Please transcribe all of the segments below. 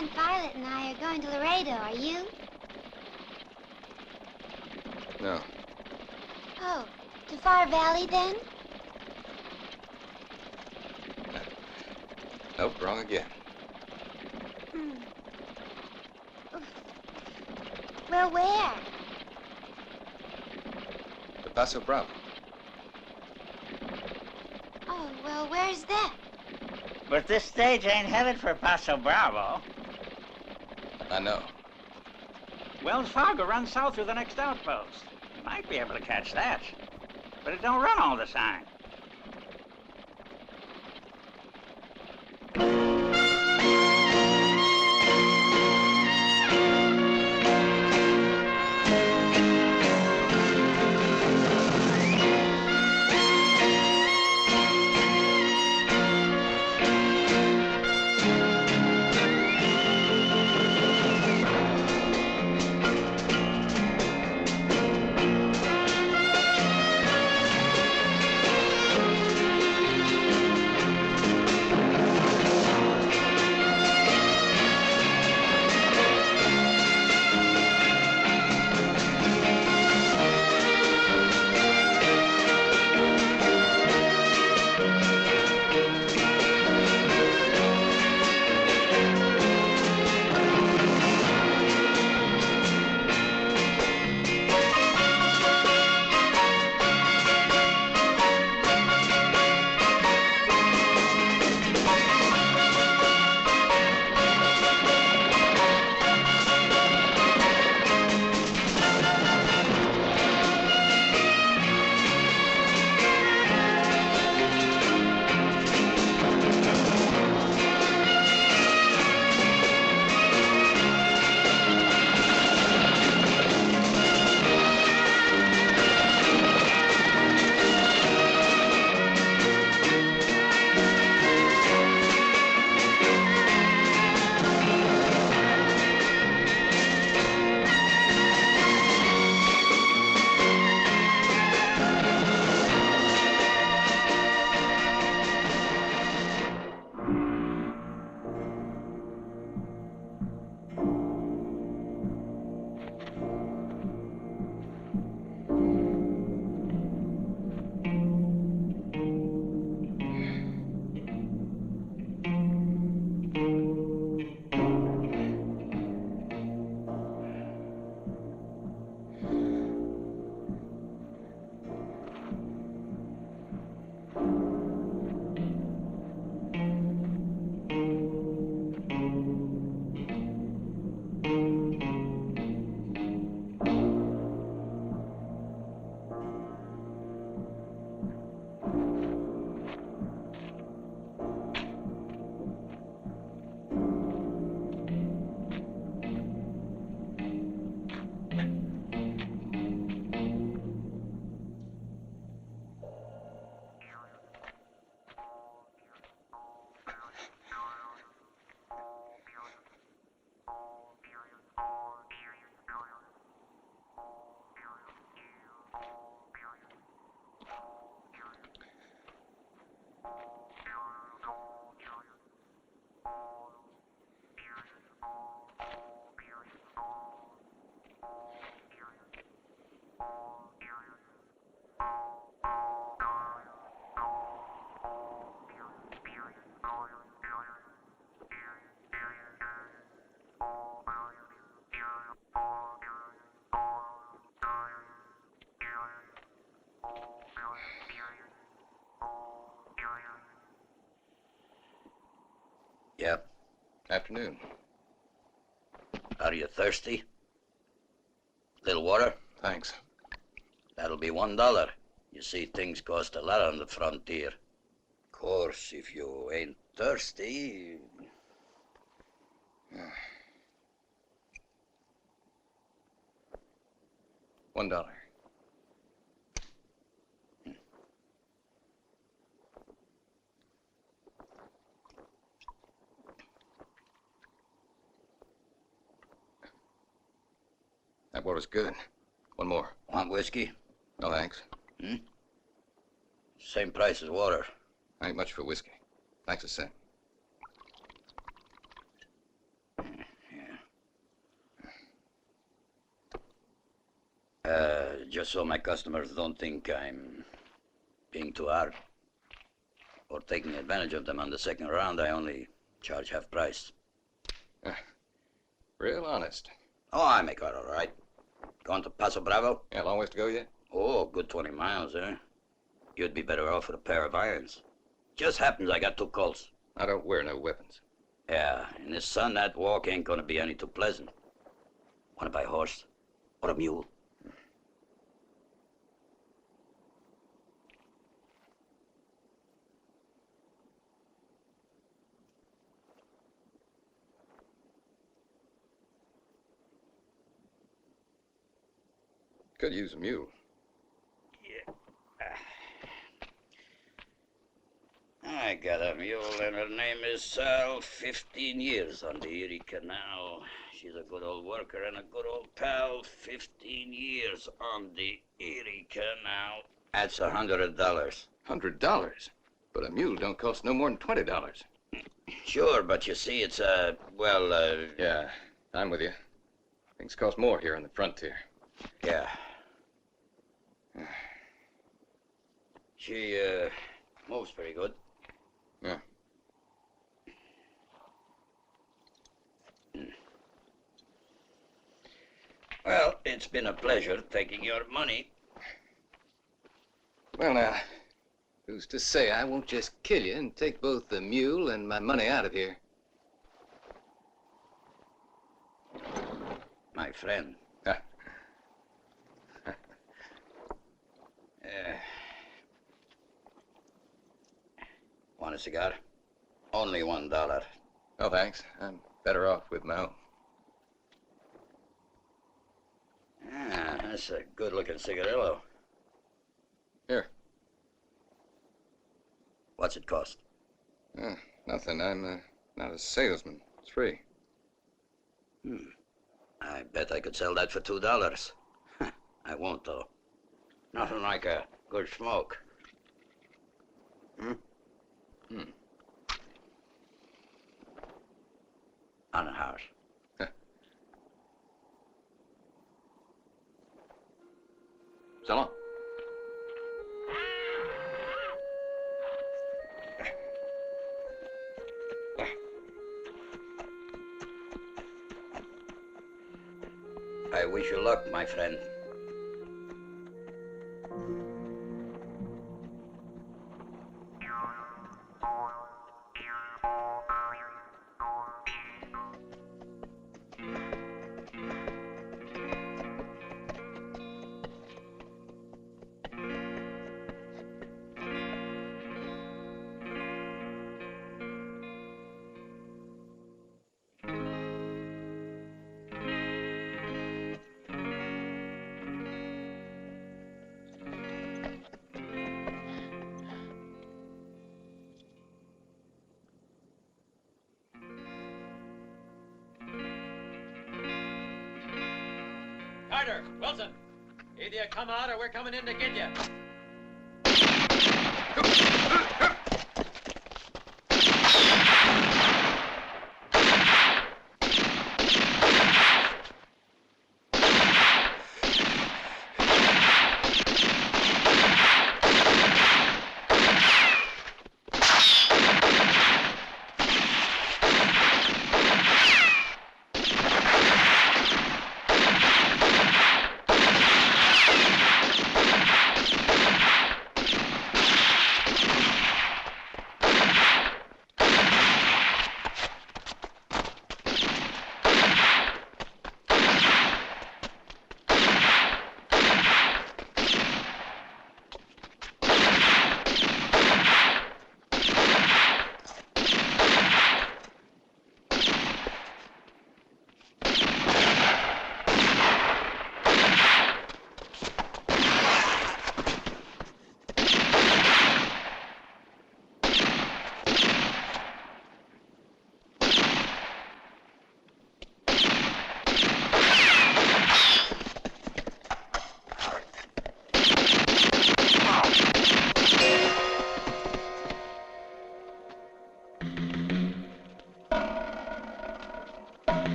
Aunt Violet and I are going to Laredo. Are you? No. Oh, to Far Valley then? No. Nope, wrong again. Well, where? The Paso Bravo. Oh, well, where's that? But this stage ain't headed for Paso Bravo. I know. Wells Fargo runs south through the next outpost. You might be able to catch that. But it don't run all the time. Yep. Afternoon. Are you thirsty? Little water? Thanks. That'll be $1. You see, things cost a lot on the frontier. Course, if you ain't thirsty... $1. That water's good. One more. Want whiskey? No, thanks. Same price as water. Ain't much for whiskey. Thanks a cent. Just so my customers don't think I'm being too hard or taking advantage of them on the second round, I only charge half price. Real honest. Oh, I make out all right. Going to Paso Bravo? Yeah, long ways to go yet? Oh, good 20 miles, eh? You'd be better off with a pair of irons. Just happens I got 2 Colts. I don't wear no weapons. Yeah, in the sun, that walk ain't gonna be any too pleasant. Wanna buy a horse? Or a mule? Could use a mule. I got a mule, and her name is Sal. 15 years on the Erie Canal. She's a good old worker and a good old pal. 15 years on the Erie Canal. That's $100. $100? But a mule don't cost no more than $20. Sure, but you see, it's Yeah, I'm with you. Things cost more here on the frontier. Yeah. She, moves pretty good. Yeah. Well, it's been a pleasure taking your money. Well, now, who's to say I won't just kill you and take both the mule and my money out of here? My friend. Want a cigar? Only $1. Oh, thanks. I'm better off with my own. Ah, that's a good-looking cigarillo. Here. What's it cost? Nothing. I'm not a salesman. It's free. I bet I could sell that for $2. I won't, though. Nothing like a good smoke. On a house. So long. I wish you luck, my friend. Carter, Wilson, either you come out or we're coming in to get you.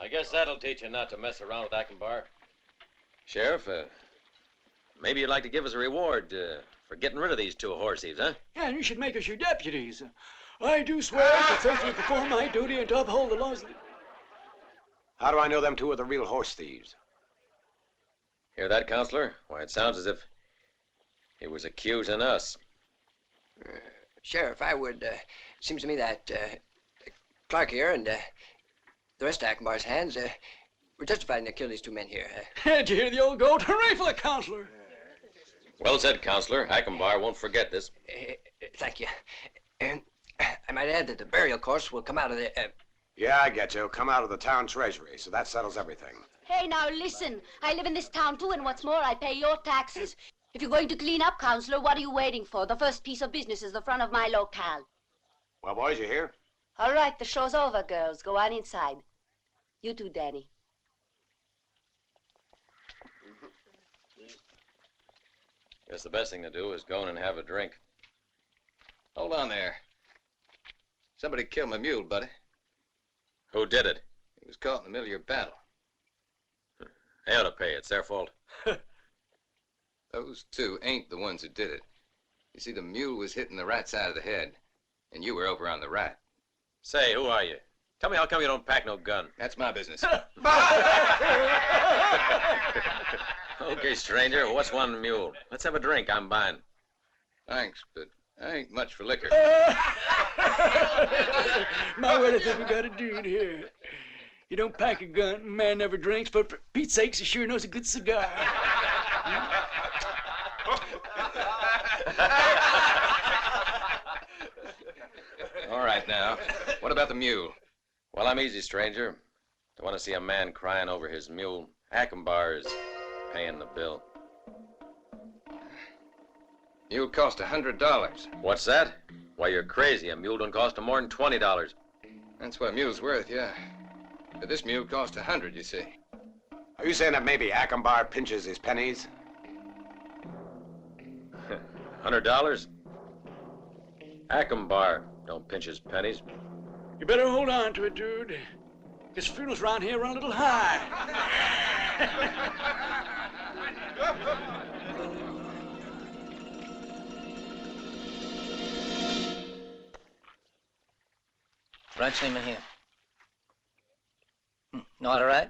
I guess that'll teach you not to mess around with Ackenbar. Sheriff, maybe you'd like to give us a reward for getting rid of these two horse thieves, huh? Yeah, and you should make us your deputies. I do swear to faithfully perform my duty and to uphold the laws of the... How do I know them two are the real horse thieves? Hear that, Counselor? Why, it sounds as if he was accusing us. Sheriff, I would, seems to me that Clark here and the rest of Ackenbar's hands were justified in killing these two men here. Did you hear the old goat? Hooray for the counselor! Well said, Counselor. Ackenbar won't forget this. Thank you. I might add that the burial course will come out of the... Yeah, I get you. Come out of the town treasury, so that settles everything. Hey, now listen. I live in this town too, and what's more, I pay your taxes. If you're going to clean up, Counselor, what are you waiting for? The first piece of business is the front of my locale. Well, boys, you hear? All right, the show's over, girls. Go on inside. You too, Danny. Guess the best thing to do is go in and have a drink. Hold on there. Somebody killed my mule, buddy. Who did it? He was caught in the middle of your battle. They ought to pay. It's their fault. Those two ain't the ones who did it. You see, the mule was hitting the right side of the head, and you were over on the right. Say, who are you? Tell me how come you don't pack no gun. That's my business. Okay, stranger, what's one mule? Let's have a drink. I'm buying. Thanks, but I ain't much for liquor. My word, I think we got a dude here. You don't pack a gun, man never drinks, but for Pete's sakes, he sure knows a good cigar. All right, now, what about the mule? Well, I'm easy, stranger. I want to see a man crying over his mule. Ackenbar is paying the bill. Mule cost $100. What's that? Why, you're crazy. A mule don't cost more than $20. That's what a mule's worth, yeah. But this mule cost $100, you see. Are you saying that maybe Ackenbar pinches his pennies? $100? Ackenbar don't pinch his pennies. You better hold on to it, dude. His funerals around here run a little high. Ranch name in here. Not all right?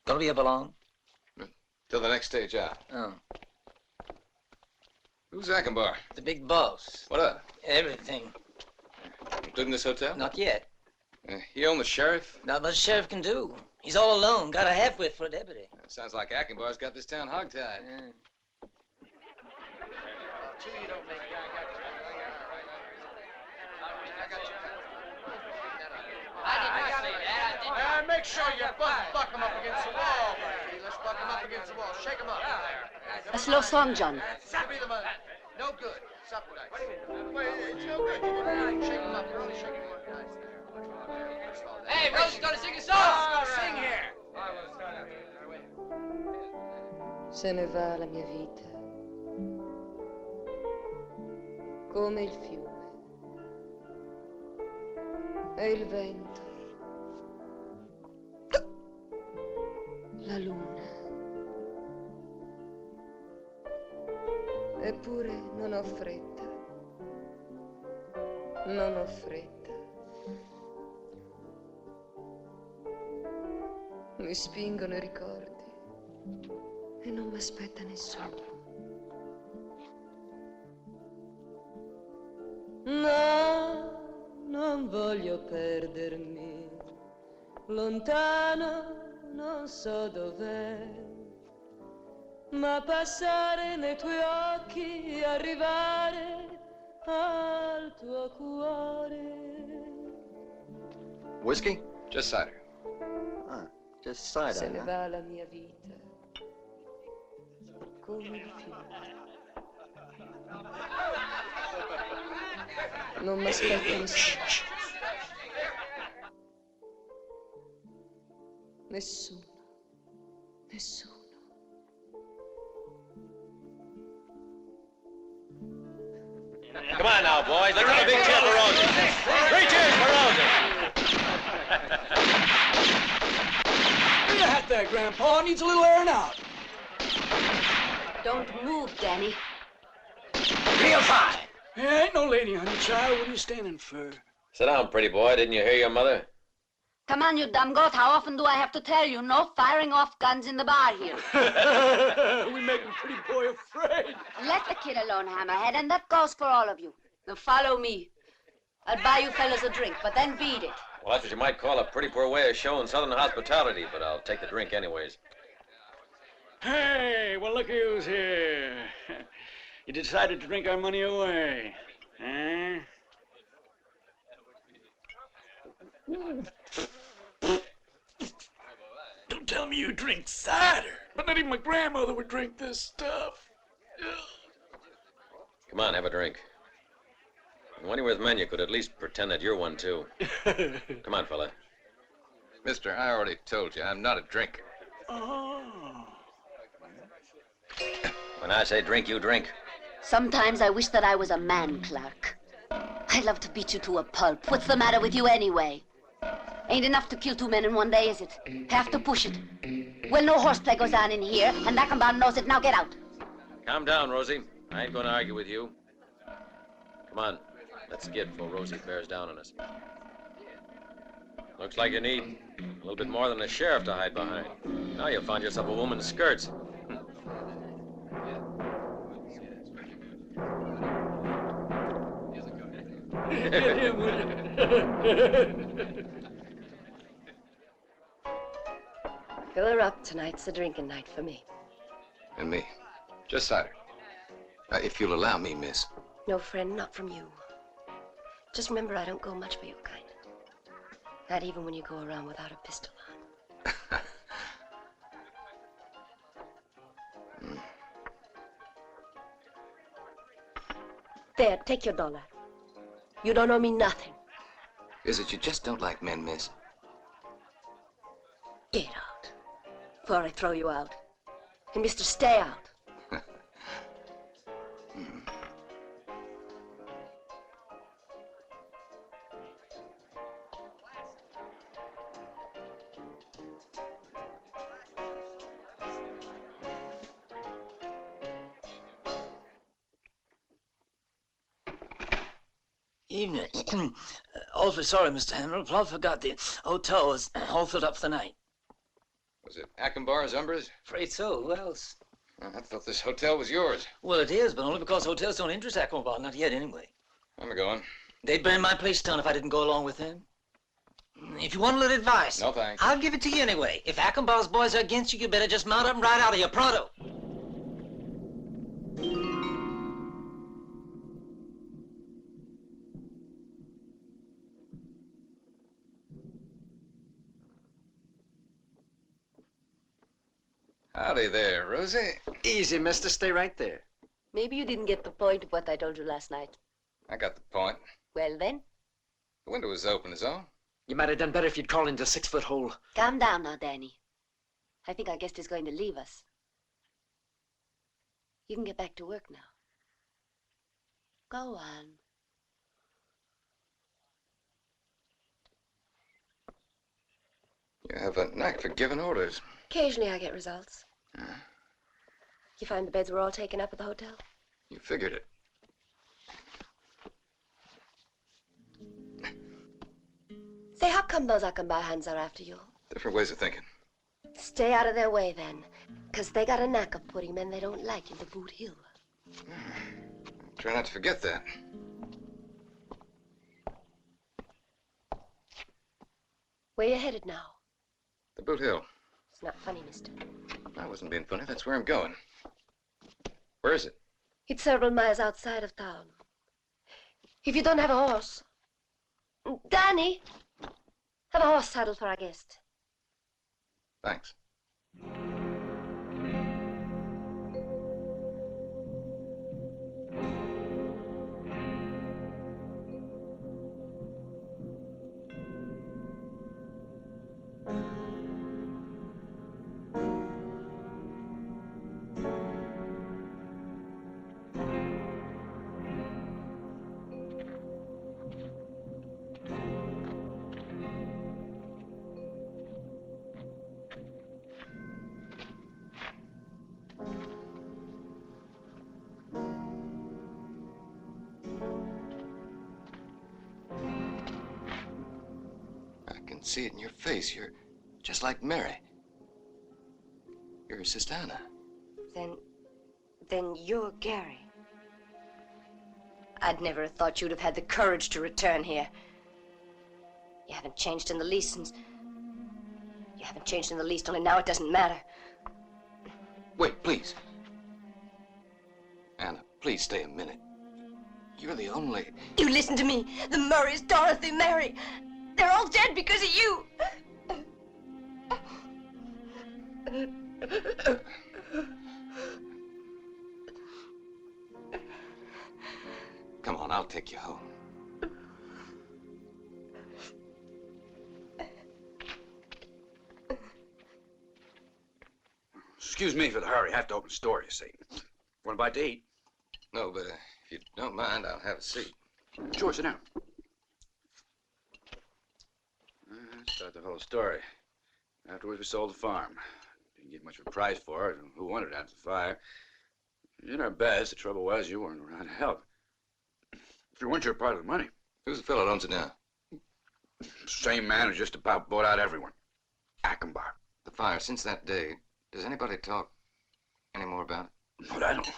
Gonna be here for long? Till the next stage out. Oh. Who's Ackenbar? The big boss. What up? Everything. Including this hotel? Not yet. He own the sheriff? Not much sheriff can do. He's all alone. Got a half-wit for a deputy. Sounds like Ackenbar's got this town hogtied. Make sure you buck him up against the wall, buddy. Let's buck him up against the wall. Shake him up. A slow song, John. No good. Subtitles. It's no good. Shake him up. You're only shaking him up. Hey, Rosie's gonna sing a song. Sing here. Se ne va la mia vita, come il fiume, e il vento, la luna. Eppure non ho fretta, non ho fretta. Mi spingono i ricordi e non mi aspetta nessuno. No, non voglio perdermi, lontano non so dov'è, ma passare nei tuoi occhi e arrivare al tuo cuore. Whiskey? Just cider. Just cider. Se ne va la mia vita, come il fiume. Non mi aspetta nessuno. Nessuno. Nessuno. Come on now, boys. Let's have a big cheer for Rosie. 3 cheers for Rosie. Where you hat there, Grandpa? Needs a little airing out. Don't move, Danny. Real fine. Hey, ain't no lady, honey child. What are you standing for? Sit down, pretty boy. Didn't you hear your mother? Come on, you dumb goat. How often do I have to tell you? No firing off guns in the bar here. We making pretty boy afraid. Let the kid alone, Hammerhead, and that goes for all of you. Now follow me. I'll buy you fellas a drink, but then beat it. Well, that's what you might call a pretty poor way of showing Southern hospitality, but I'll take the drink anyways. Hey, well, look who's here. You decided to drink our money away, huh? Don't tell me you drink cider. But not even my grandmother would drink this stuff. Come on, have a drink. And when you're with men, you could at least pretend that you're one, too. Come on, fella. Mister, I already told you, I'm not a drinker. Oh. When I say drink, you drink. Sometimes I wish that I was a man, Clark. I'd love to beat you to a pulp. What's the matter with you anyway? Ain't enough to kill 2 men in one day, is it? Have to push it. Well, no horseplay goes on in here, and Ackenbaugh knows it. Now get out. Calm down, Rosie. I ain't gonna argue with you. Come on, let's get before Rosie bears down on us. Looks like you need a little bit more than a sheriff to hide behind. Now you found yourself a woman in skirts. Get him with it. Fill her up. Tonight's a drinking night for me. And me. Just cider. If you'll allow me, miss. No, friend, not from you. Just remember, I don't go much for your kind. Not even when you go around without a pistol on. There, take your $1. You don't owe me nothing. Is it you just don't like men, miss? Get out, before I throw you out. And Mr. Stay out. Evening. Awfully sorry, Mr. Hamill. Plumb forgot the hotel was all filled up for the night. Was it Ackenbar's Umbras? Afraid so. Who else? I thought this hotel was yours. Well, it is, but only because hotels don't interest Ackenbar. Not yet, anyway. I'm going. They'd burn my place down if I didn't go along with them. If you want a little advice... No, thanks. I'll give it to you anyway. If Ackenbar's boys are against you, you better just mount up and ride out of here pronto. Howdy there, Rosie. Easy, mister. Stay right there. Maybe you didn't get the point of what I told you last night. I got the point. Well, then, The window was open, is all. You might have done better if you'd crawled into a 6-foot hole. Calm down now, Danny. I think our guest is going to leave us. You can get back to work now. Go on. You have a knack for giving orders. occasionally I get results. You find the beds were all taken up at the hotel? You figured it. Say, how come those Ackenbaugh hands are after you? Different ways of thinking. Stay out of their way, then. Because they got a knack of putting men they don't like into Boot Hill. Try not to forget that. Where you headed now? The Boot Hill. It's not funny, mister. I wasn't being funny. That's where I'm going. Where is it? It's several miles outside of town. If you don't have a horse... Danny! Have a horse saddle for our guest. Thanks. can see it in your face. You're just like Mary. You're her sister Anna. Then you're Gary. I'd never have thought you'd have had the courage to return here. You haven't changed in the least since... You haven't changed in the least, only now it doesn't matter. Wait, please. Anna, please stay a minute. You're the only... You listen to me. The Murrays, Dorothy, Mary. They're all dead because of you. Come on, I'll take you home. Excuse me for the hurry. I have to open the store, you see. Want a bite to eat? No, but if you don't mind, I'll have a seat. Sure, sit down. Let's start the whole story. Afterwards, we sold the farm. Didn't get much of a price for it. Who wanted it after the fire? We did our best. The trouble was, you weren't around to help. If you weren't your part of the money. Who's the fellow that owns it now? Same man who just about bought out everyone. Achenbach. The fire, since that day, does anybody talk any more about it? But I don't.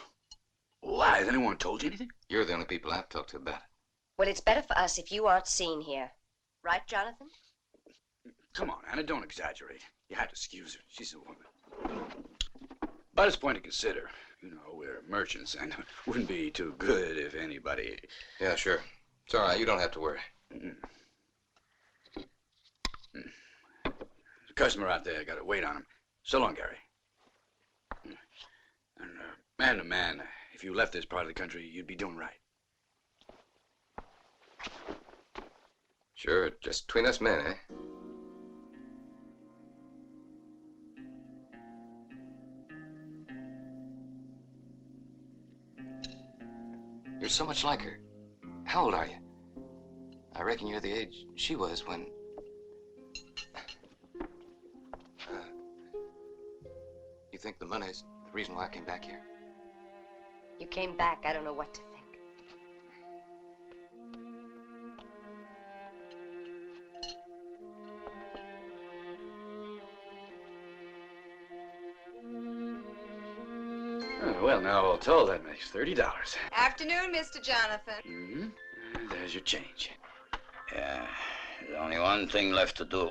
Why? Has anyone told you anything? You're the only people I've talked to about it. Well, it's better for us if you aren't seen here. Right, Jonathan? Come on, Anna, don't exaggerate. You have to excuse her. She's a woman. But it's a point to consider. You know, we're merchants, and it wouldn't be too good if anybody... Yeah, sure. It's all right. You don't have to worry. There's a customer out there. Got to wait on him. So long, Gary. And man to man, if you left this part of the country, you'd be doing right. Sure, just between us men, eh? You're so much like her. How old are you? I reckon you're the age she was when... You think the money's the reason why I came back here? You came back, I don't know what to think. Well, now, all told, that makes $30. Afternoon, Mr. Jonathan. Mm-hmm. There's your change. Yeah, there's only one thing left to do.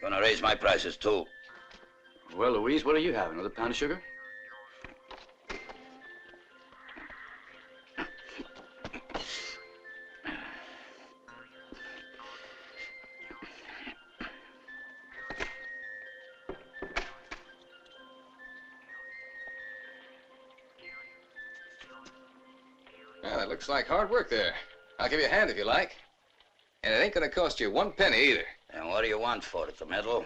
Gonna raise my prices, too. Well, Louise, what do you have? Another pound of sugar? Well, it looks like hard work there. I'll give you a hand if you like. And it ain't gonna cost you 1 penny either. And what do you want for it, the medal?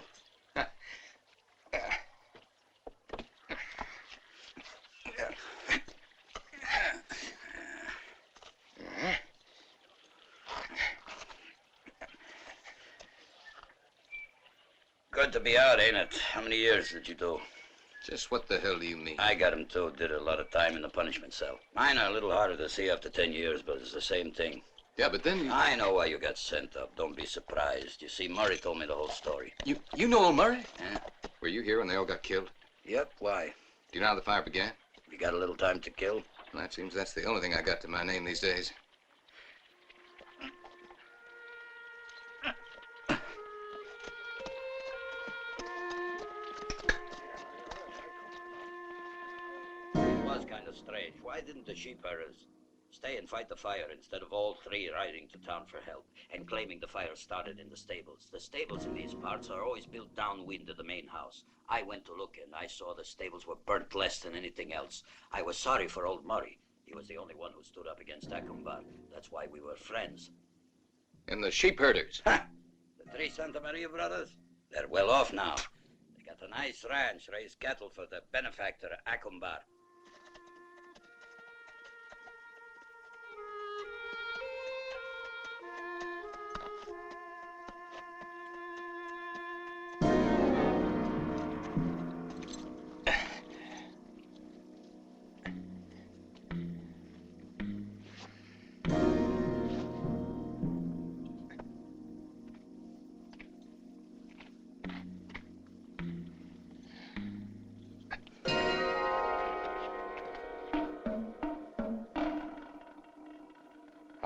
Good to be out, ain't it? How many years did you do? Just what the hell do you mean? I got him, too. Did a lot of time in the punishment cell. Mine are a little harder to see after 10 years, but it's the same thing. Yeah, but then you... I know why you got sent up. Don't be surprised. You see, Murray told me the whole story. You know old Murray? Yeah. Were you here when they all got killed? Yep, why? Do you know how the fire began? You got a little time to kill? Well, it seems that's the only thing I got to my name these days. It was kind of strange. Why didn't the sheep herders stay and fight the fire instead of all three riding to town for help and claiming the fire started in the stables? The stables in these parts are always built downwind of the main house. I went to look and I saw the stables were burnt less than anything else. I was sorry for old Murray. He was the only one who stood up against Achenbach. That's why we were friends. And the sheep herders? Ha! The three Santa Maria brothers? They're well off now. They got a nice ranch, raise cattle for the benefactor Achenbach.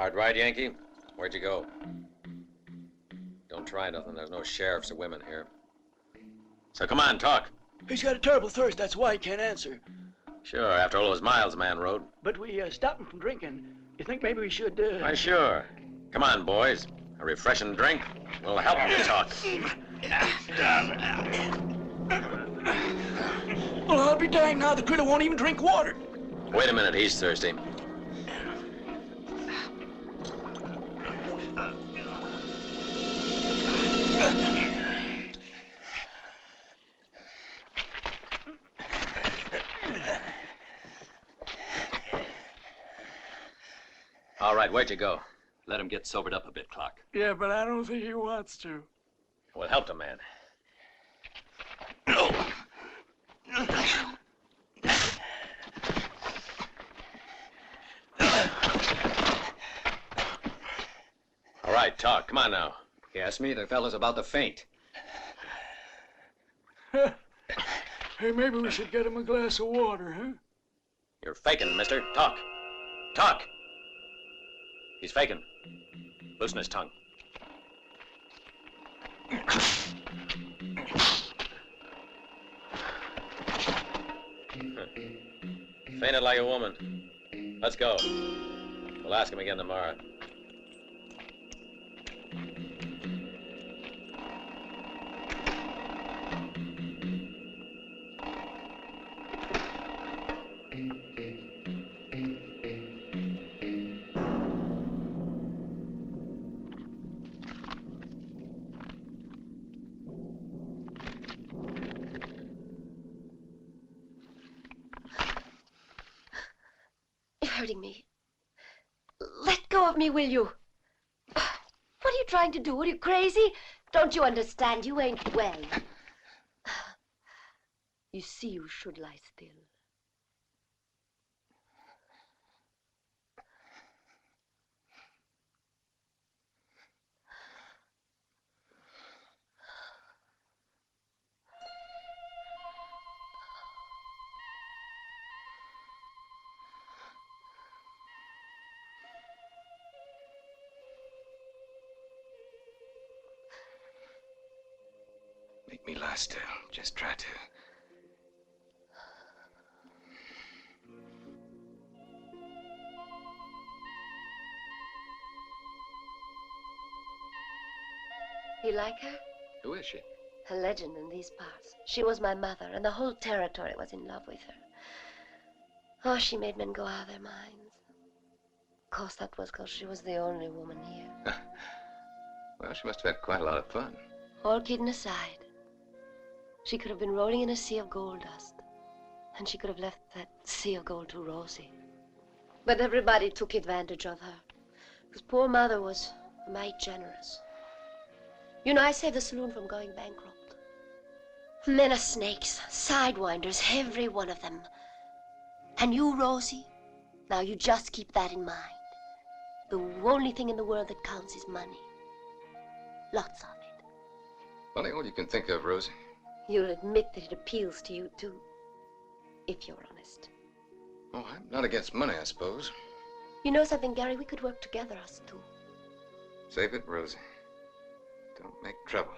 Hard ride, Yankee? Where'd you go? Don't try nothing. There's no sheriffs or women here. So come on, talk. He's got a terrible thirst. That's why he can't answer. Sure, after all those miles the man rode. But we stopped him from drinking. You think maybe we should, Why, sure. Come on, boys. A refreshing drink will help him to talk. Well, I'll be danged now. The critter won't even drink water. Wait a minute. He's thirsty. All right, where'd you go? Let him get sobered up a bit, Clark. Yeah, but I don't think he wants to. Well, help the man. All right, talk. Come on now. He asked me, the fellow's about to faint. Hey, maybe we should get him a glass of water, huh? You're faking, mister. Talk. Talk. He's faking. Loosen his tongue. Fainted like a woman. Let's go. We'll ask him again tomorrow. Hurting me. Let go of me, will you? What are you trying to do? Are you crazy? Don't you understand? You ain't well. You see, you should lie still. Make me lie still. Just try to. You like her? Who is she? A legend in these parts. She was my mother, and the whole territory was in love with her. Oh, she made men go out of their minds. Of course, that was because she was the only woman here. Well, she must have had quite a lot of fun. All kidding aside, she could have been rolling in a sea of gold dust, and she could have left that sea of gold to Rosie. But everybody took advantage of her, because poor mother was mighty generous. You know, I saved the saloon from going bankrupt. Men are snakes, sidewinders, every one of them. And you, Rosie, now you just keep that in mind. The only thing in the world that counts is money. Lots of it. Money all you can think of, Rosie. You'll admit that it appeals to you, too, if you're honest. Oh, I'm not against money, I suppose. You know something, Gary? We could work together, us two. Save it, Rosie. Don't make trouble.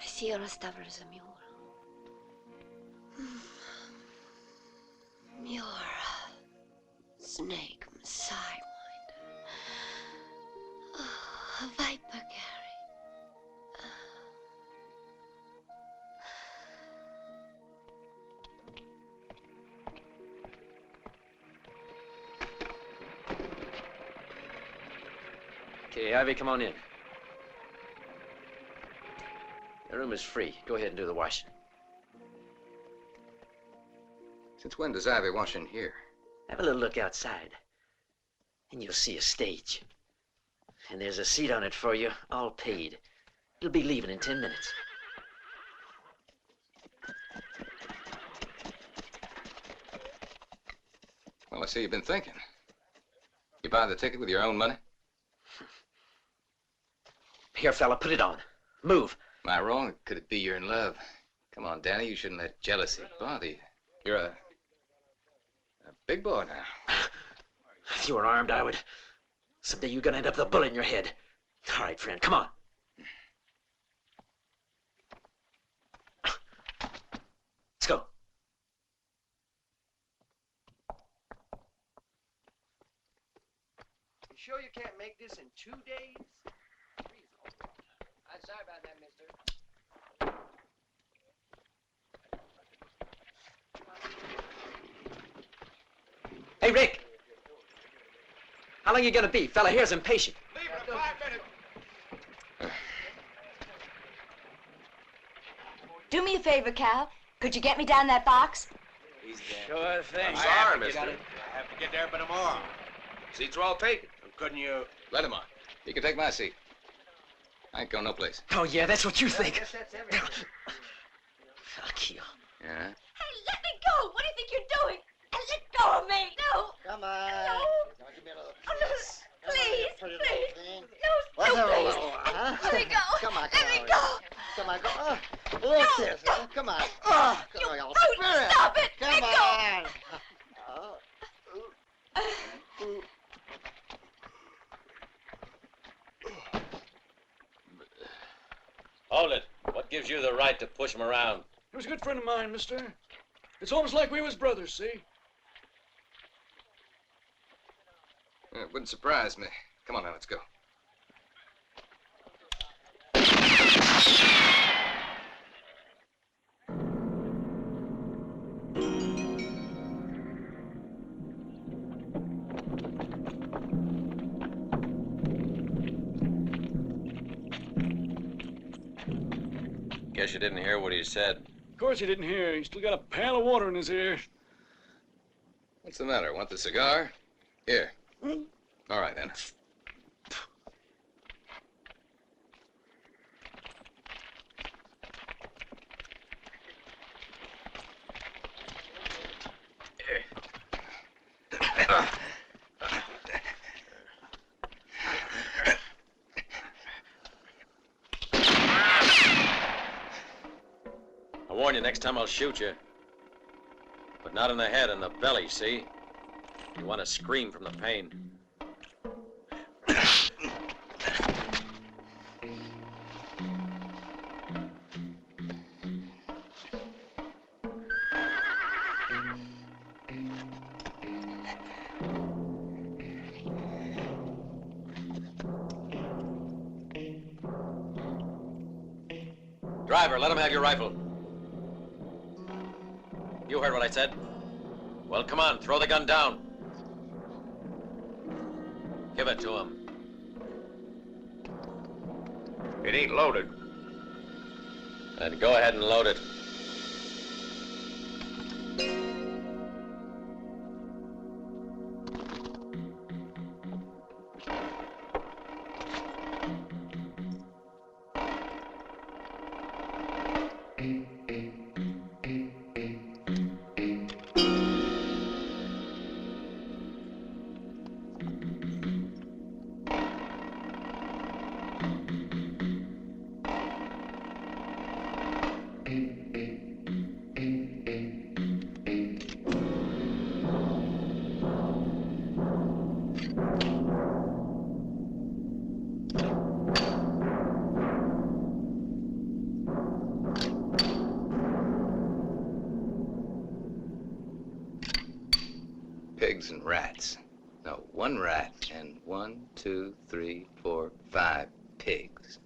I see you're as stubborn as a mule. You're a snake, sidewinder. Oh, a viper, Gary. Okay, Ivy, come on in. The room is free. Go ahead and do the washing. Since when does Ivy wash in here? Have a little look outside, and you'll see a stage. And there's a seat on it for you, all paid. It'll be leaving in 10 minutes. Well, I see you've been thinking. You buy the ticket with your own money? Here, fella, put it on. Move. Am I wrong? Could it be you're in love? Come on, Danny, you shouldn't let jealousy bother you. You're a big boy now. You were armed, I would. Someday you're gonna end up with a bullet in your head. All right, friend, come on. Let's go. You sure you can't make this in 2 days? I'm sorry about that, mister. Hey, Rick. How long you gonna be? Fella here's impatient. Leave in 5 minutes. Do me a favor, Cal. Could you get me down that box? Sure thing. I'm sorry, mister. I have to get there by tomorrow. Seats are all taken. Couldn't you? Let him on. He can take my seat. I ain't going no place. Oh, yeah, that's what you I think. guess that's everything. Fuck you. Yeah? Hey, let me go! What do you think you're doing? Let go of me! No! Come on. No! Oh, no! Please! Please! No, What's no, that please! little, huh? Let me go! Come on, Let me go! Come on, go. What's this? Come on. You Come on, brute! Stop it! Come Let go! on. Hold it. What gives you the right to push him around? He was a good friend of mine, mister. It's almost like we was brothers, see? Yeah, it wouldn't surprise me. Come on now, let's go. Guess you didn't hear what he said. Of course he didn't hear. He still got a pail of water in his ear. What's the matter? Want the cigar? Here. All right, then. I warn you, next time I'll shoot you. But not in the head, in the belly, see? You want to scream from the pain. Driver, let him have your rifle. You heard what I said? Well, come on, throw the gun down. Give it to him. It ain't loaded. Then go ahead and load it. Pigs and rats. No, one rat and 1, 2, 3, 4, 5 pigs.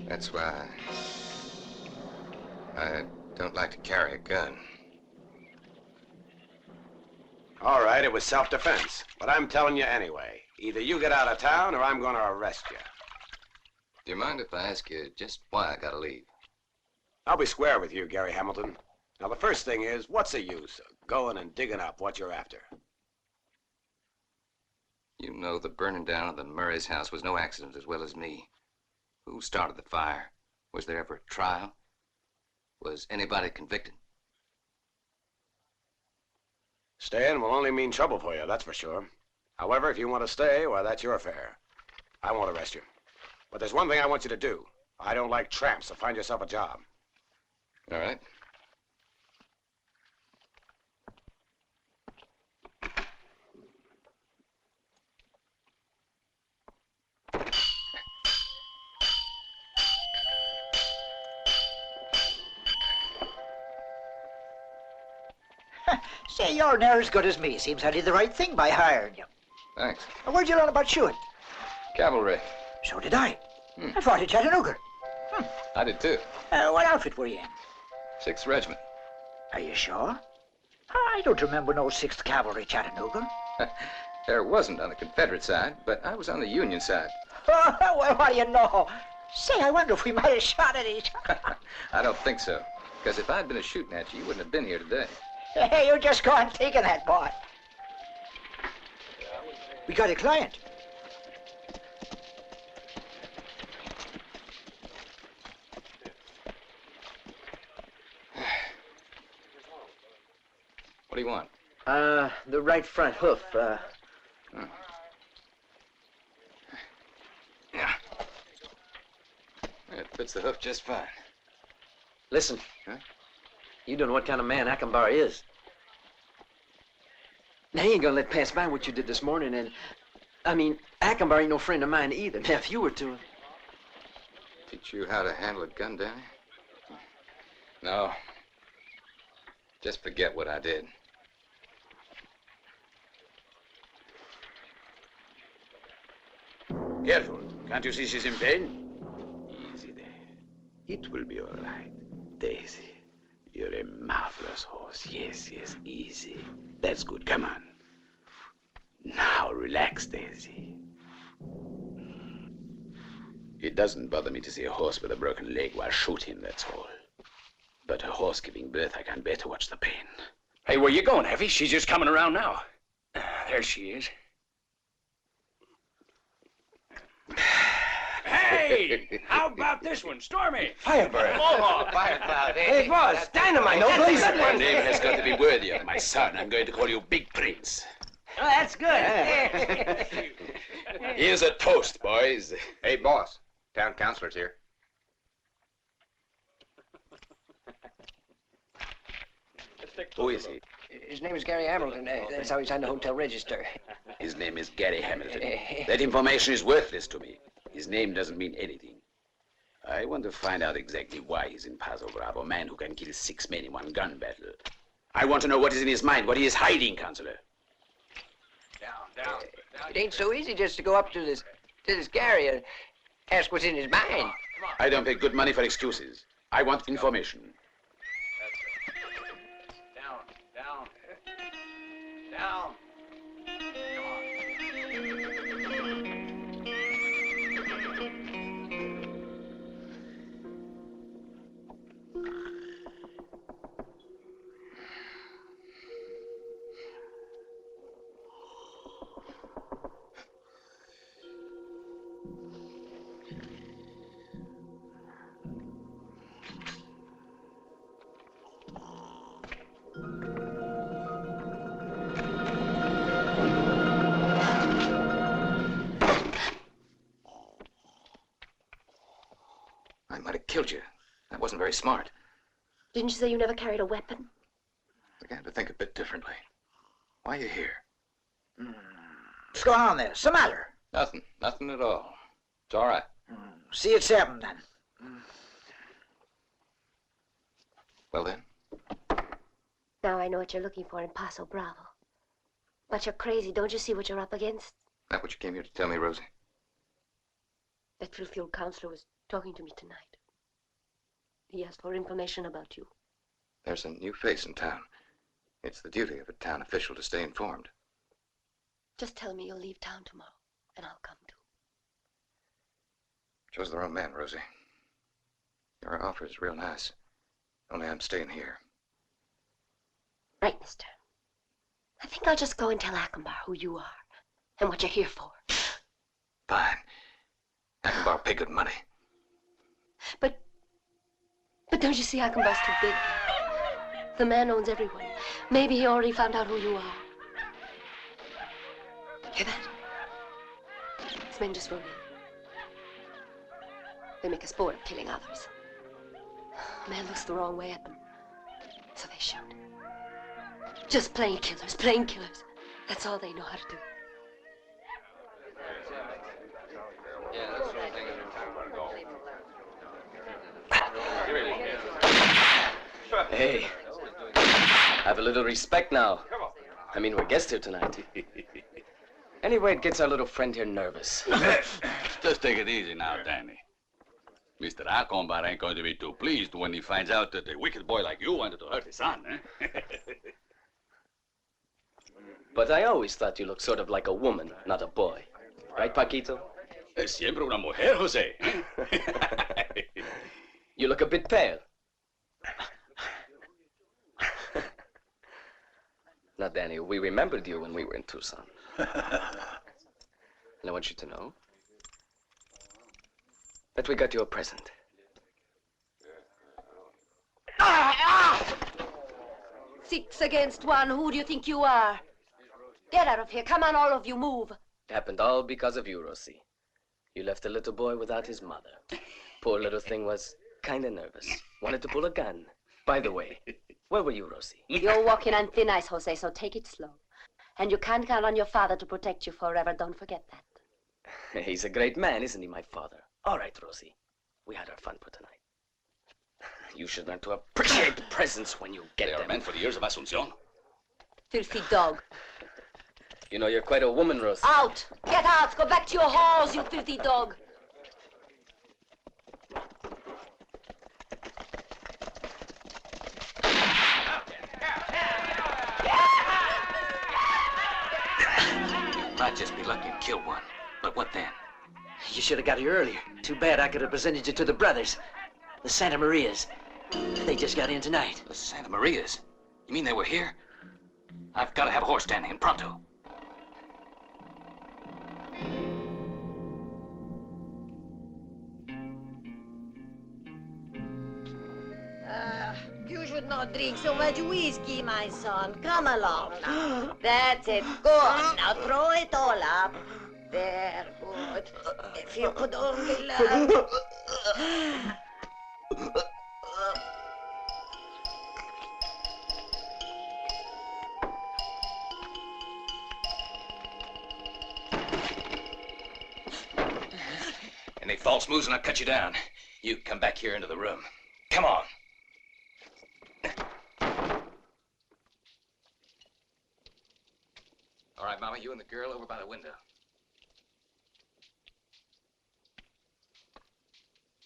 That's why I don't like to carry a gun. All right, it was self-defense. But I'm telling you anyway. Either you get out of town or I'm going to arrest you. Do you mind if I ask you just why I gotta leave? I'll be square with you, Gary Hamilton. Now, the first thing is, what's the use of going and digging up what you're after? You know the burning down of the Murray's house was no accident as well as me. Who started the fire? Was there ever a trial? Was anybody convicted? Staying will only mean trouble for you, that's for sure. However, if you want to stay, well, that's your affair. I won't arrest you. But there's one thing I want you to do. I don't like tramps, so find yourself a job. All right. Say, you're near as good as me. Seems I did the right thing by hiring you. Thanks. Where'd you learn about shooting? Cavalry. So did I. I fought at Chattanooga. I did too. What outfit were you in? 6th Regiment. Are you sure? I don't remember no 6th Cavalry Chattanooga. There wasn't on the Confederate side, but I was on the Union side. Well, what do you know? Say, I wonder if we might have shot at each other. I don't think so. Because if I'd been shooting at you, you wouldn't have been here today. Hey, you just go on taking that boy. We got a client. What do you want? The right front hoof. Yeah. It fits the hoof just fine. Listen. Huh? You don't know what kind of man Akbar is. Now, he ain't gonna let pass by what you did this morning, and... I mean, Akbar ain't no friend of mine either. Now, if you were to... Teach you how to handle a gun, Danny? No. Just forget what I did. Careful. Can't you see she's in pain? Easy there. It will be all right. Daisy, you're a marvelous horse. Yes, yes, easy. That's good. Come on. Now, relax, Daisy. It doesn't bother me to see a horse with a broken leg while shooting, that's all. But a horse giving birth, I can bear to watch the pain. Hey, where you going, Effie? She's just coming around now. There she is. Hey! How about this one, Stormy? Firebird. Mohawk. Fire cloud, eh? Hey, boss, dynamite. No, please. Your name has got to be worthy of my son. I'm going to call you Big Prince. Oh, that's good. Here's a toast, boys. Hey, boss. Town councilor's here. Who is he? His name is Gary Hamilton. That's how he signed the hotel register. His name is Gary Hamilton. That information is worthless to me. His name doesn't mean anything. I want to find out exactly why he's in Paso Bravo, a man who can kill 6 men in one gun battle. I want to know what is in his mind, what he is hiding, Counselor. Down. It ain't so easy just to go up to this Gary and ask what's in his mind. I don't pay good money for excuses. I want information. Down. I might have killed you. That wasn't very smart. Didn't you say you never carried a weapon? I began to think a bit differently. Why are you here? What's going on there? What's the matter? Nothing. Nothing at all. It's all right. See it's happened then. Well then, Now I know what you're looking for in Paso Bravo. But you're crazy. Don't you see what you're up against? that what you came here to tell me, Rosie? That field counselor was talking to me tonight. He asked for information about you. There's a new face in town. It's the duty of a town official to stay informed. Just tell me you'll leave town tomorrow, and I'll come too. Chose the wrong man, Rosie. Your offer is real nice. Only I'm staying here. Right, mister. I think I'll just go and tell Achenbar who you are and what you're here for. Fine. I can borrow pay good money. But don't you see Achenbar's too big? The man owns everyone. Maybe he already found out who you are. Hear that? His men just rode in. They make a sport of killing others. A man looks the wrong way at them, so they shoot. Just plain killers, plain killers. That's all they know how to do. Hey, have a little respect now. I mean, we're guests here tonight. Anyway, it gets our little friend here nervous. Just take it easy now, Danny. Mr. Achenbar ain't going to be too pleased when he finds out that a wicked boy like you wanted to hurt his son, eh? But I always thought you looked sort of like a woman, not a boy. Right, Paquito? Es siempre una mujer, Jose. You look a bit pale. Now, Danny, we remembered you when we were in Tucson. And I want you to know that we got you a present. 6 against 1. Who do you think you are? Get out of here. Come on, all of you. Move. It happened all because of you, Rosie. You left a little boy without his mother. Poor little thing was kind of nervous. Wanted to pull a gun. By the way, where were you, Rosie? You're walking on thin ice, Jose, so take it slow. And you can't count on your father to protect you forever. Don't forget that. He's a great man, isn't he, my father? All right, Rosie. We had our fun for tonight. You should learn to appreciate presents when you get them. They are meant for the years of Asunción. Filthy dog. You know, you're quite a woman, Rosie. Out! Get out! Go back to your halls, you filthy dog. Might just be lucky and kill one. But what then? You should have got here earlier. Too bad I could have presented you to the brothers. The Santa Marias. They just got in tonight. The Santa Marias? You mean they were here? I've got to have a horse standing in pronto. You should not drink so much whiskey, my son. Come along now. That's it. Go on. Now throw it all up. There, good. If you could only learn. Any false moves and I'll cut you down. You come back here into the room. Come on. All right, Mama, you and the girl over by the window.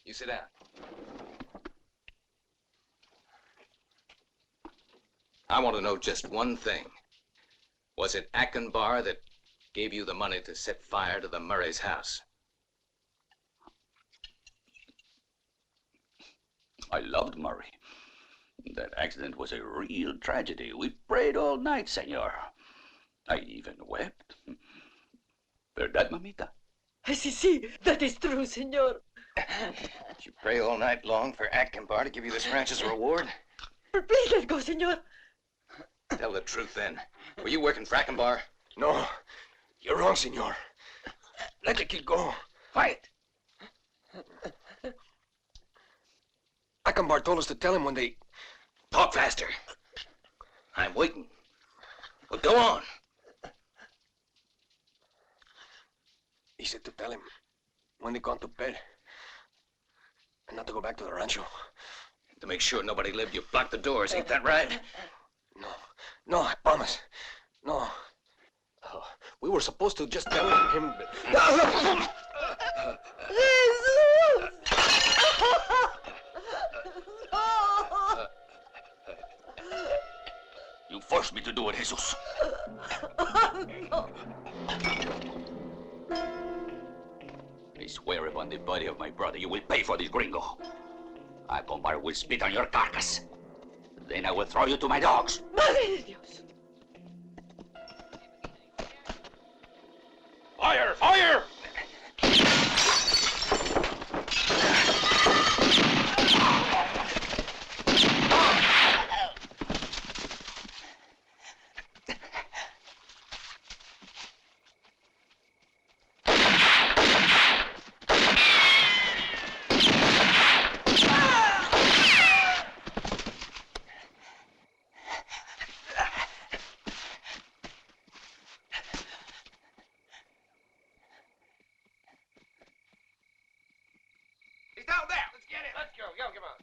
You sit down. I want to know just one thing. Was it Achenbar that gave you the money to set fire to the Murray's house? I loved Murray. That accident was a real tragedy. We prayed all night, senor. I even wept. ¿Verdad, mamita? Sí, that is true, senor. Did you pray all night long for Achenbar to give you this ranch as a reward? Please let go, senor. Tell the truth, then. Were you working for Achenbar? No. You're wrong, senor. Let the kid go. Quiet. Achenbar told us to tell him when they... Talk faster. I'm waiting. Well, go on. He said to tell him when they gone to bed. And not to go back to the rancho. To make sure nobody lived, you blocked the doors. Ain't that right? No, I promise. No. Oh, we were supposed to just tell him... You forced me to do it, Jesus. I swear upon the body of my brother, you will pay for this gringo. Acombar will spit on your carcass. Then I will throw you to my dogs. Madre de Dios. Fire! Fire! He's down there. Let's get him. Let's go. Yo, come on.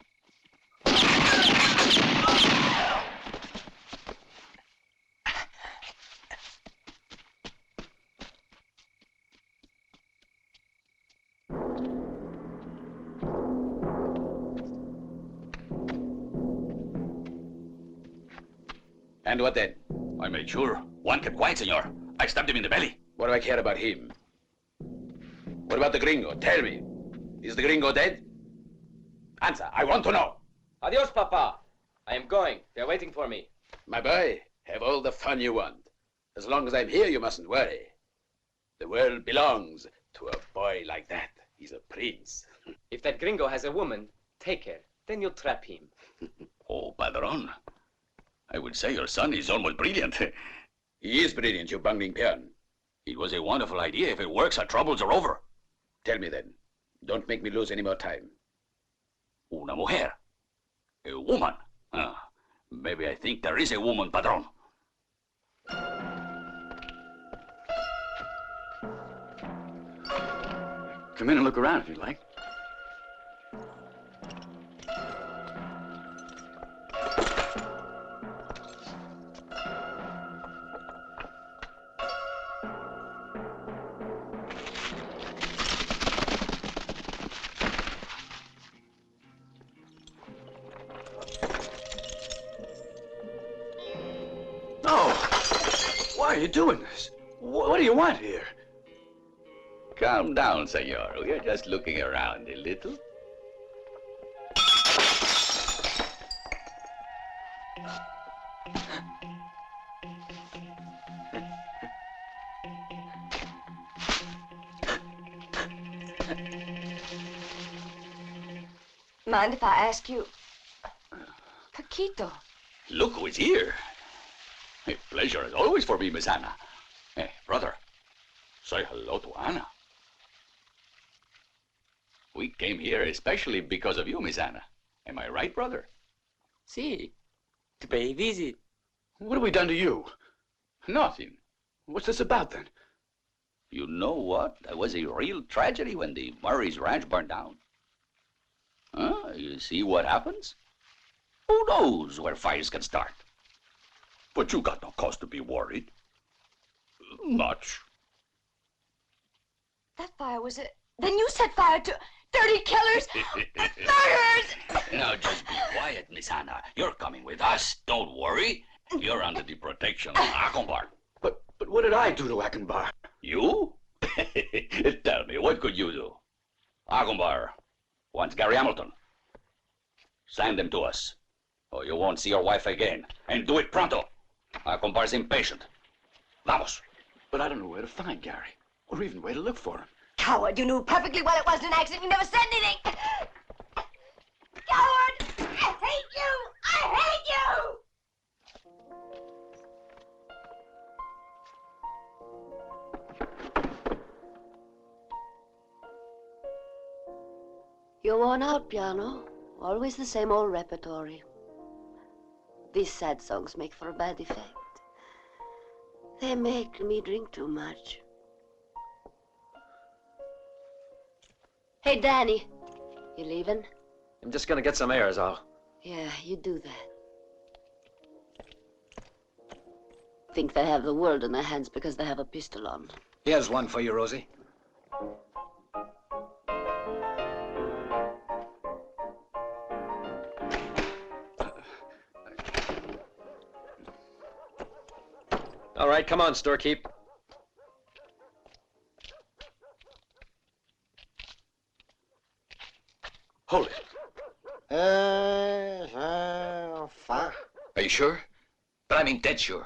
And what then? I made sure. One kept quiet, senor. I stabbed him in the belly. What do I care about him? What about the gringo? Tell me. Is the gringo dead? Answer. I want to know. Adios, Papa. I am going. They're waiting for me. My boy, have all the fun you want. As long as I'm here, you mustn't worry. The world belongs to a boy like that. He's a prince. If that gringo has a woman, take her. Then you'll trap him. Oh, Padron. I would say your son is almost brilliant. He is brilliant, you bungling peon. It was a wonderful idea. If it works, our troubles are over. Tell me then. Don't make me lose any more time. Una mujer. A woman. Maybe I think there is a woman, Padron. Come in and look around if you like. Why are you doing this? What do you want here? Calm down, senor. We are just looking around a little. Mind if I ask you? Paquito. Look who is here. A pleasure as always for me, Miss Anna. Hey, brother, say hello to Anna. We came here especially because of you, Miss Anna. Am I right, brother? Si. To pay a visit. What have we done to you? Nothing. What's this about, then? You know what? That was a real tragedy when the Murray's ranch burned down. Huh? You see what happens? Who knows where fires can start? But you got no cause to be worried. Much. That fire was it. Then you set fire to dirty killers, murderers! Now just be quiet, Miss Anna. You're coming with us. Don't worry. You're under the protection of Acombar. But what did I do to Acombar? You? Tell me, what could you do? Acombar wants Gary Hamilton. Send them to us, or you won't see your wife again. And do it pronto. Acombar's impatient. Vamos. But I don't know where to find Gary, or even where to look for him. Coward, you knew perfectly well it wasn't an accident. You never said anything. Coward! I hate you! I hate you! You're worn out, piano. Always the same old repertory. These sad songs make for a bad effect. They make me drink too much. Hey, Danny. You leaving? I'm just gonna get some air, is all. Yeah, you do that. Think they have the world in their hands because they have a pistol on. Here's one for you, Rosie. right, come on, storekeep. Hold it. Are you sure? But I mean dead sure.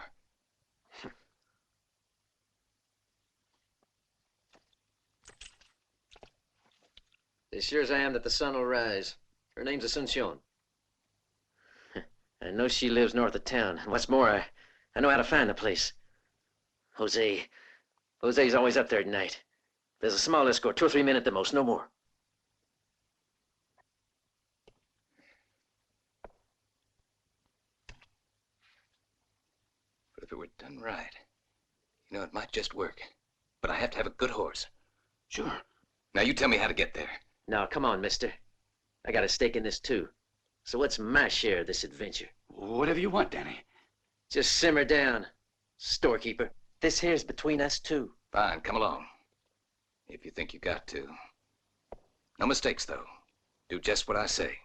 As sure as I am that the sun will rise. Her name's Asuncion. I know she lives north of town. And what's more, I know how to find the place. Jose's always up there at night. There's a small escort, 2 or 3 men at the most, no more. But if it were done right, you know, it might just work. But I have to have a good horse. Sure. Now you tell me how to get there. Now, come on, mister. I got a stake in this, too. So what's my share of this adventure? Whatever you want, Danny. Just simmer down, storekeeper. This here's between us two. Fine, come along. If you think you got to. No mistakes, though. Do just what I say.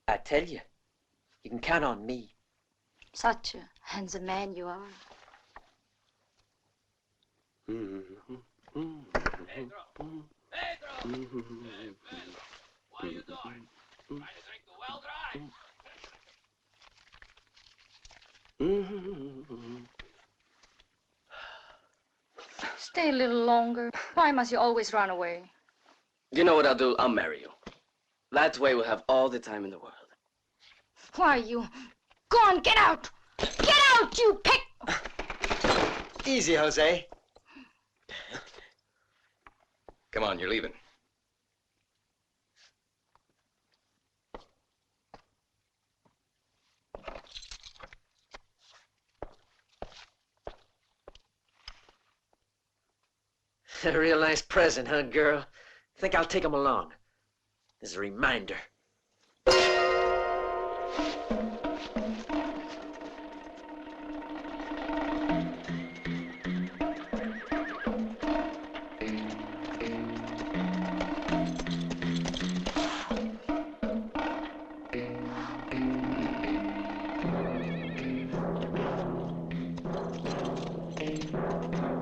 I tell you, you can count on me. Such a handsome man you are. Pedro! What are you doing? Trying to drink the well dry? Stay a little longer. Why must you always run away? You know what I'll do? I'll marry you. That way we'll have all the time in the world. Why, you... Go on, get out! Get out, you pick... Easy, Jose. Come on, you're leaving. A real nice present, huh, girl? Think I'll take him along. As a reminder.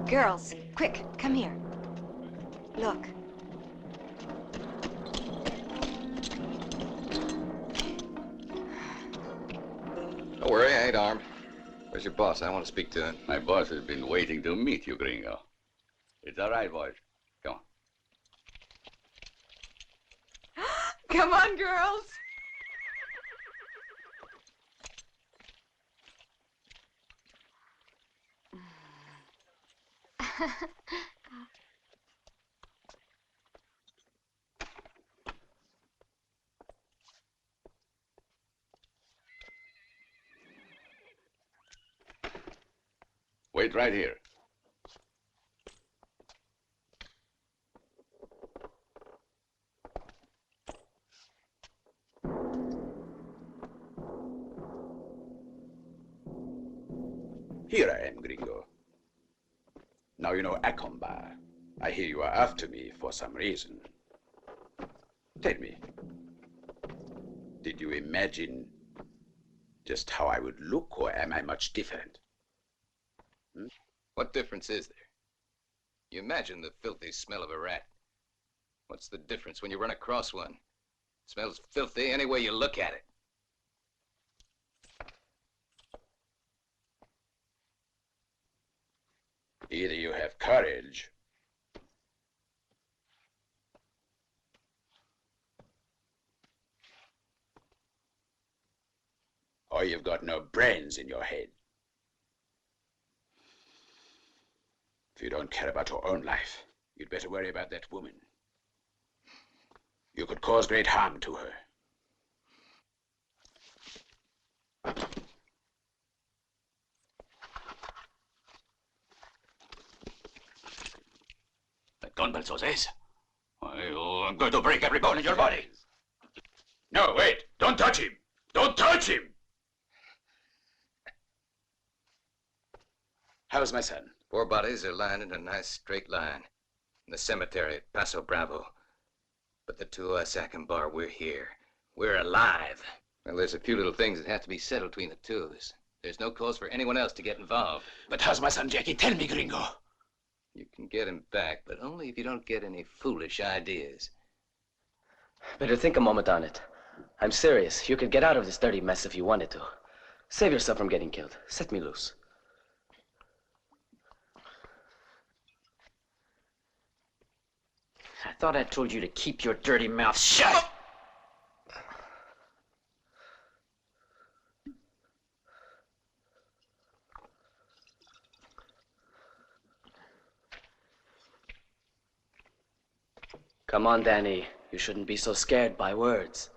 Girls, quick, come here. Look. Don't worry, I ain't armed. Where's your boss? I want to speak to him. My boss has been waiting to meet you, gringo. It's all right, boys. Come on. Come on, girls. Wait right here. Here I am, gringo. Now you know Acomba. I hear you are after me for some reason. Tell me, did you imagine just how I would look, or am I much different? What difference is there? You imagine the filthy smell of a rat. What's the difference when you run across one? It smells filthy any way you look at it. Either you have courage, or you've got no brains in your head. If you don't care about your own life, you'd better worry about that woman. You could cause great harm to her. That gunbelt, Jose's. I'm going to break every bone in your body. No, wait. Don't touch him. Don't touch him. How's my son? 4 bodies are lying in a nice straight line in the cemetery at Paso Bravo. But the two of us, Acombar, we're here. We're alive. Well, there's a few little things that have to be settled between the two of us. There's no cause for anyone else to get involved. But how's my son Jackie? Tell me, gringo. You can get him back, but only if you don't get any foolish ideas. Better think a moment on it. I'm serious. You could get out of this dirty mess if you wanted to. Save yourself from getting killed. Set me loose. I thought I told you to keep your dirty mouth shut. Come on, Danny. You shouldn't be so scared by words.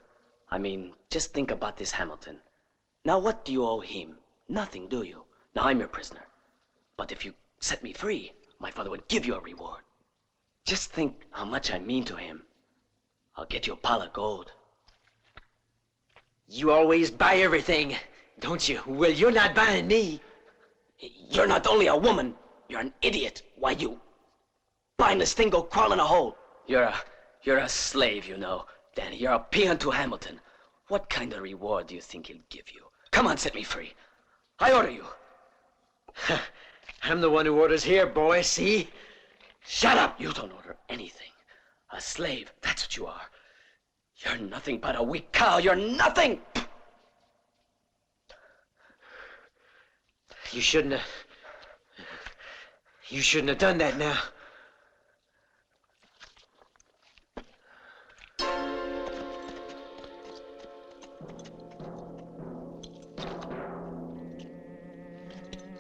I mean, just think about this Hamilton. Now, what do you owe him? Nothing, do you? Now, I'm your prisoner. But if you set me free, my father would give you a reward. Just think how much I mean to him. I'll get you a pile of gold. You always buy everything, don't you? Well, you're not buying me. You're not only a woman, you're an idiot. Why, you mindless thing, go crawl in a hole. You're a slave, you know, Danny. You're a peon to Hamilton. What kind of reward do you think he'll give you? Come on, set me free. I order you. I'm the one who orders here, boy, see? Shut up! You don't order anything. A slave, that's what you are. You're nothing but a weak cow. You're nothing! You shouldn't have done that now.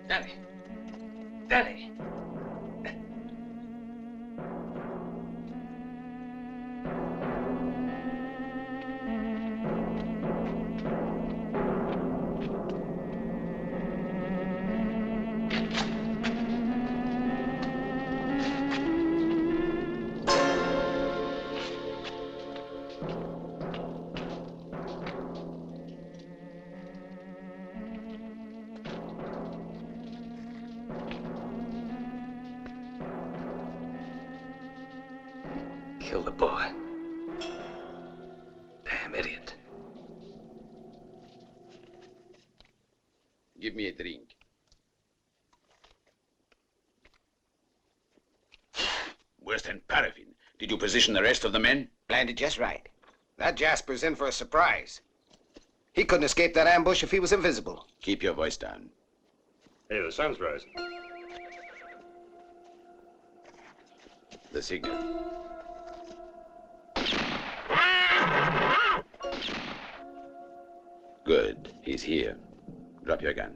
Danny! Danny! Kill the boy. Damn idiot. Give me a drink. Worse than paraffin. Did you position the rest of the men? Planned it just right. That Jasper's in for a surprise. He couldn't escape that ambush if he was invisible. Keep your voice down. Hey, the sun's rising. The signal. Good. He's here. Drop your gun.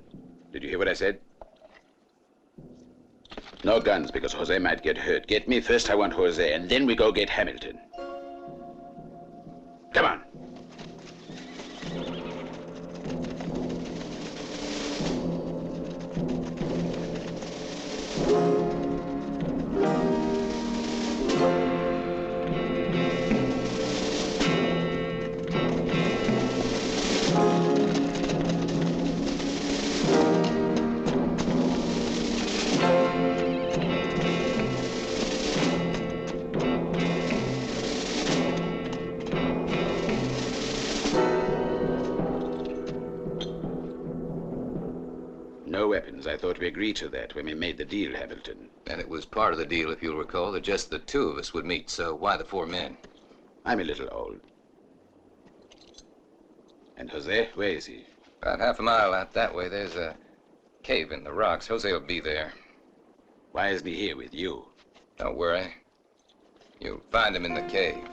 Did you hear what I said? No guns, because Jose might get hurt. Get me first, I want Jose, and then we go get Hamilton. Come on. No weapons. I thought we agreed to that when we made the deal, Hamilton. And it was part of the deal, if you'll recall, that just the two of us would meet, so why the 4 men? I'm a little old. And Jose, where is he? About half a mile out that way, there's a cave in the rocks. Jose will be there. Why isn't he here with you? Don't worry. You'll find him in the cave.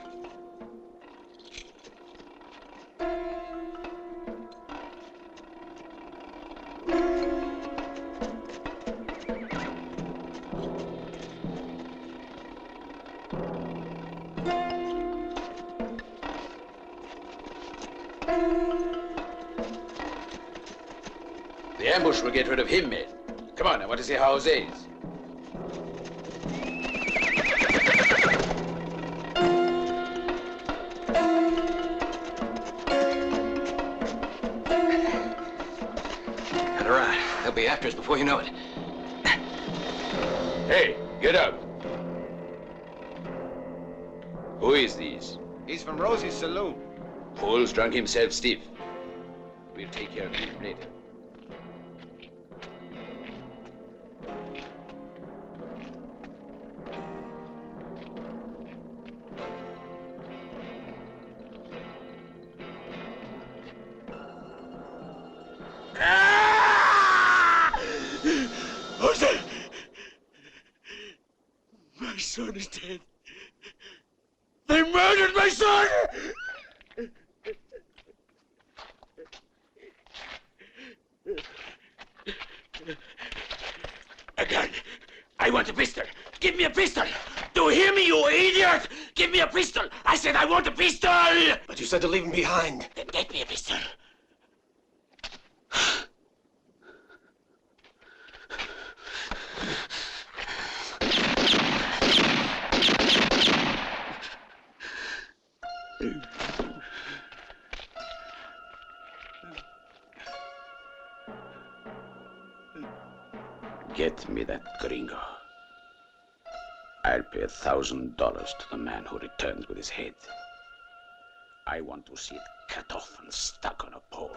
The ambush will get rid of him, men. Come on, I want to see how Jose is. All right, they'll be after us before you know it. Hey, get up. Who is these? He's from Rosie's saloon. Paul's drunk himself stiff. We'll take care of him later. son is dead. They murdered my son! A gun. I want a pistol. Give me a pistol. Do you hear me, you idiot? Give me a pistol. I said I want a pistol. But you said to leave him behind. Then get me a pistol. Get me that gringo. I'll pay $1,000 to the man who returns with his head. I want to see it cut off and stuck on a pole.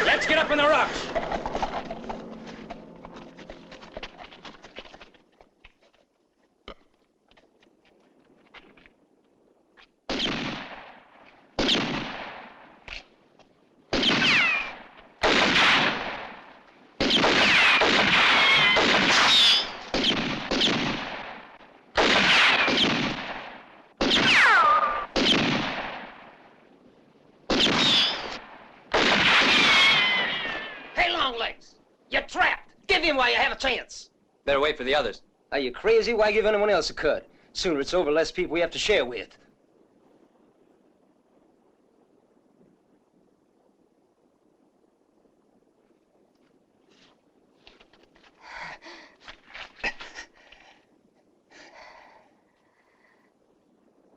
Let's get up in the rocks. While you have a chance. Better wait for the others. Are you crazy? Why give anyone else a cut? Sooner it's over, less people we have to share with.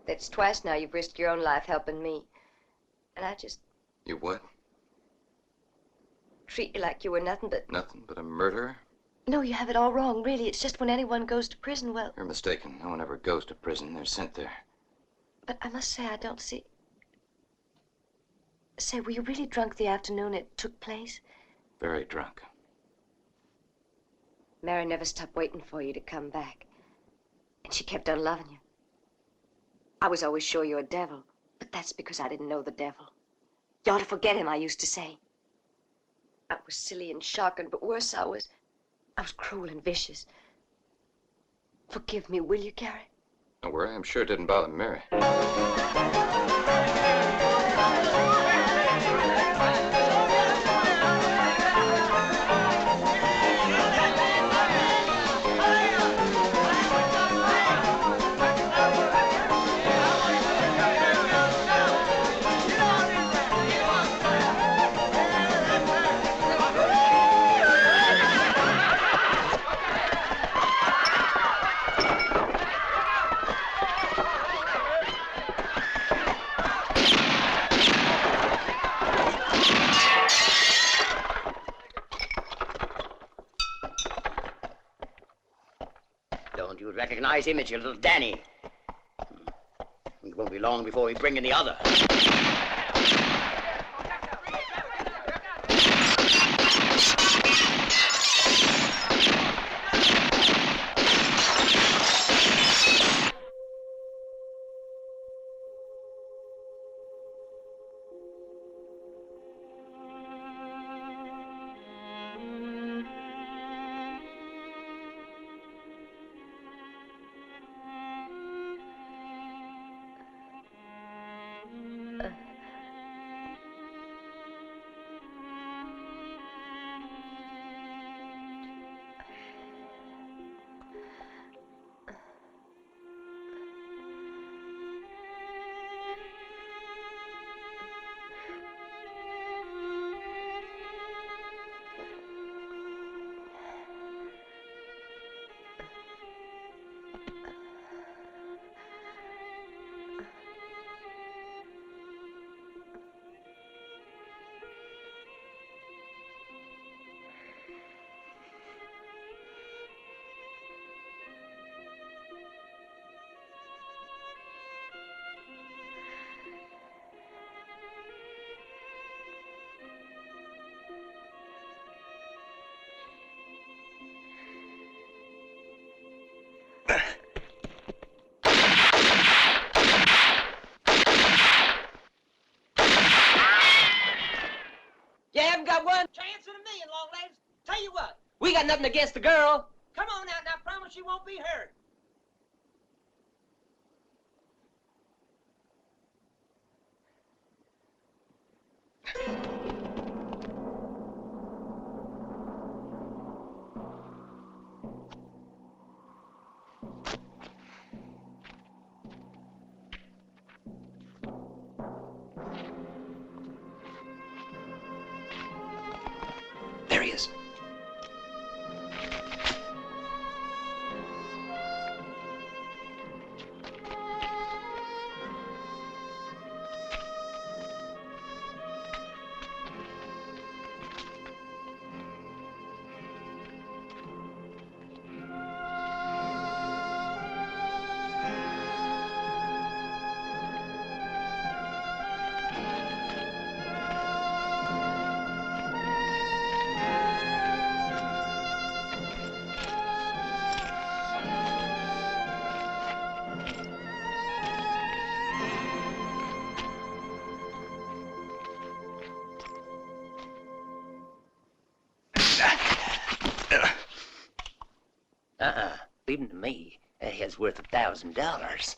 That's twice now you've risked your own life helping me. And I just You what? treat you like you were nothing but... Nothing but a murderer? No, you have it all wrong, really. It's just when anyone goes to prison, well... You're mistaken. No one ever goes to prison. They're sent there. But I must say, I don't see... Say, were you really drunk the afternoon it took place? Very drunk. Mary never stopped waiting for you to come back. And she kept on loving you. I was always sure you were a devil, but that's because I didn't know the devil. You ought to forget him, I used to say. I was silly and shocking, but worse, I was cruel and vicious. Forgive me, will you, Gary? Don't worry, I'm sure it didn't bother Mary. Don't you recognize him? It's your little Danny. It won't be long before we bring in the other. You haven't got one chance in a million, long legs. Tell you what, we got nothing against the girl. Come on out, and I promise you won't be hurt. There he is. Leave him to me. That head's worth $1,000.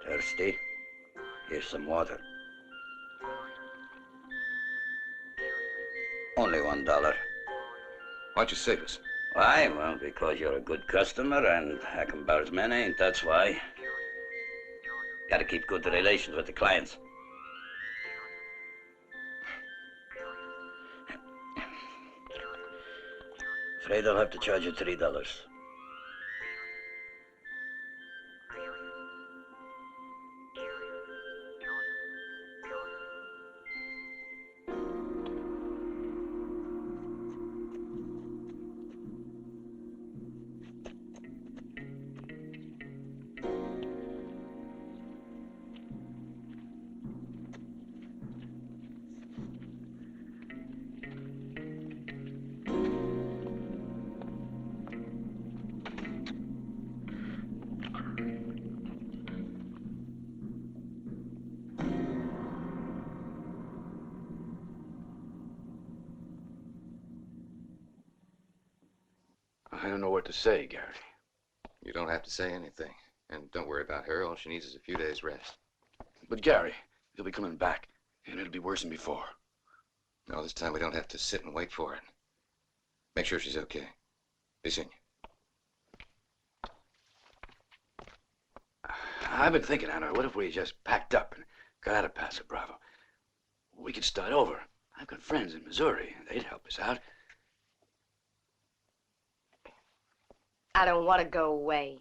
Thirsty? Here's some water. Only $1. Why'd you save us? Why? Well, because you're a good customer and Hackenbauer's men ain't, that's why. Gotta keep good relations with the clients. Afraid I'll have to charge you $3. I don't know what to say, Gary. You don't have to say anything. And don't worry about her. All she needs is a few days' rest. But Gary, he'll be coming back, and it'll be worse than before. No, this time we don't have to sit and wait for it. Make sure she's okay. Be soon. I've been thinking, Anna, what if we just packed up and got out of Paso Bravo? We could start over. I've got friends in Missouri. They'd help us out. I don't want to go away.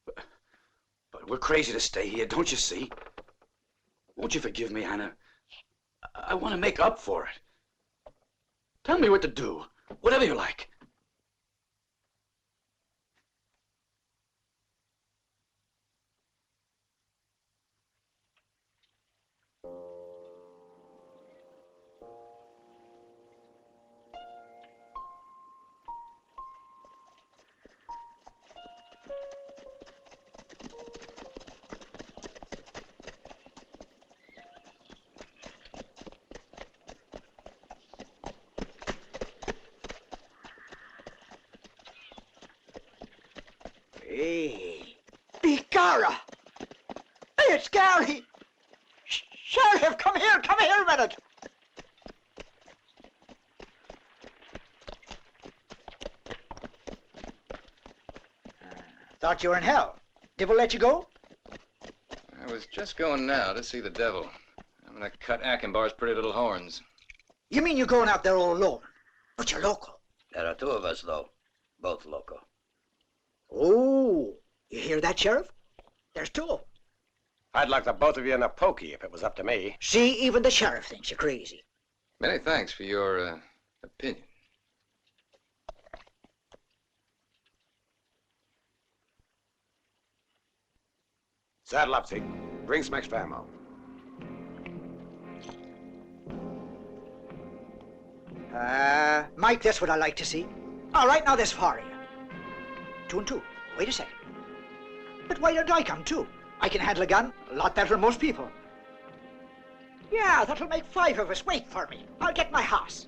But we're crazy to stay here, don't you see? Won't you forgive me, Anna? I want to make up for it. Tell me what to do. Whatever you like. Hey, Bicara! Hey, it's Gary! Sheriff, come here a minute! Thought you were in hell. Devil let you go? I was just going now to see the devil. I'm gonna cut Achenbar's pretty little horns. You mean you're going out there all alone? But you're local. There are two of us, though. Both local. Oh, you hear that, Sheriff? There's two of them. I'd like the both of you in a pokey if it was up to me. See, even the sheriff thinks you're crazy. Many thanks for your opinion. Saddle up, Zeke. Bring some extra ammo. Mike, that's what I like to see. All right, now this for you. 2 and 2. Wait a second. But why don't I come too? I can handle a gun a lot better than most people. Yeah, that'll make 5 of us. Wait for me. I'll get my horse.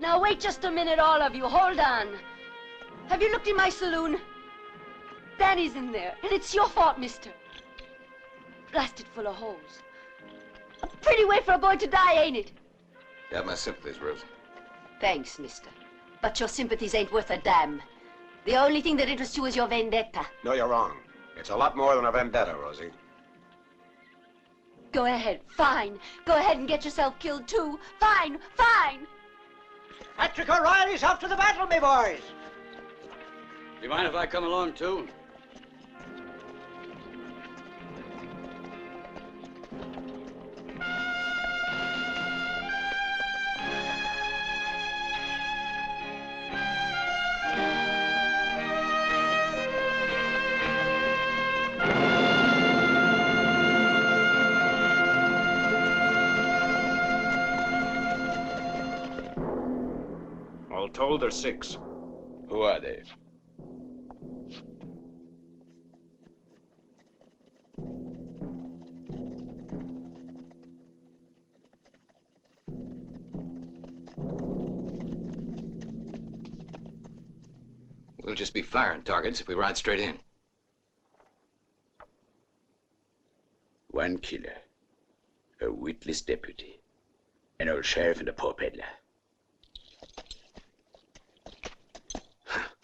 Now wait just a minute, all of you. Hold on. Have you looked in my saloon? Danny's in there, and it's your fault, mister. Blasted full of holes. A pretty way for a boy to die, ain't it? You have my sympathies, Rosie. Thanks, mister. But your sympathies ain't worth a damn. The only thing that interests you is your vendetta. No, you're wrong. It's a lot more than a vendetta, Rosie. Go ahead, fine. Go ahead and get yourself killed, too. Fine, fine. Patrick O'Reilly's off to the battle, me boys. Do you mind if I come along, too? All told, there's 6. Who are they? We'll just be firing targets if we ride straight in. 1 killer, a witless deputy, an old sheriff and a poor peddler.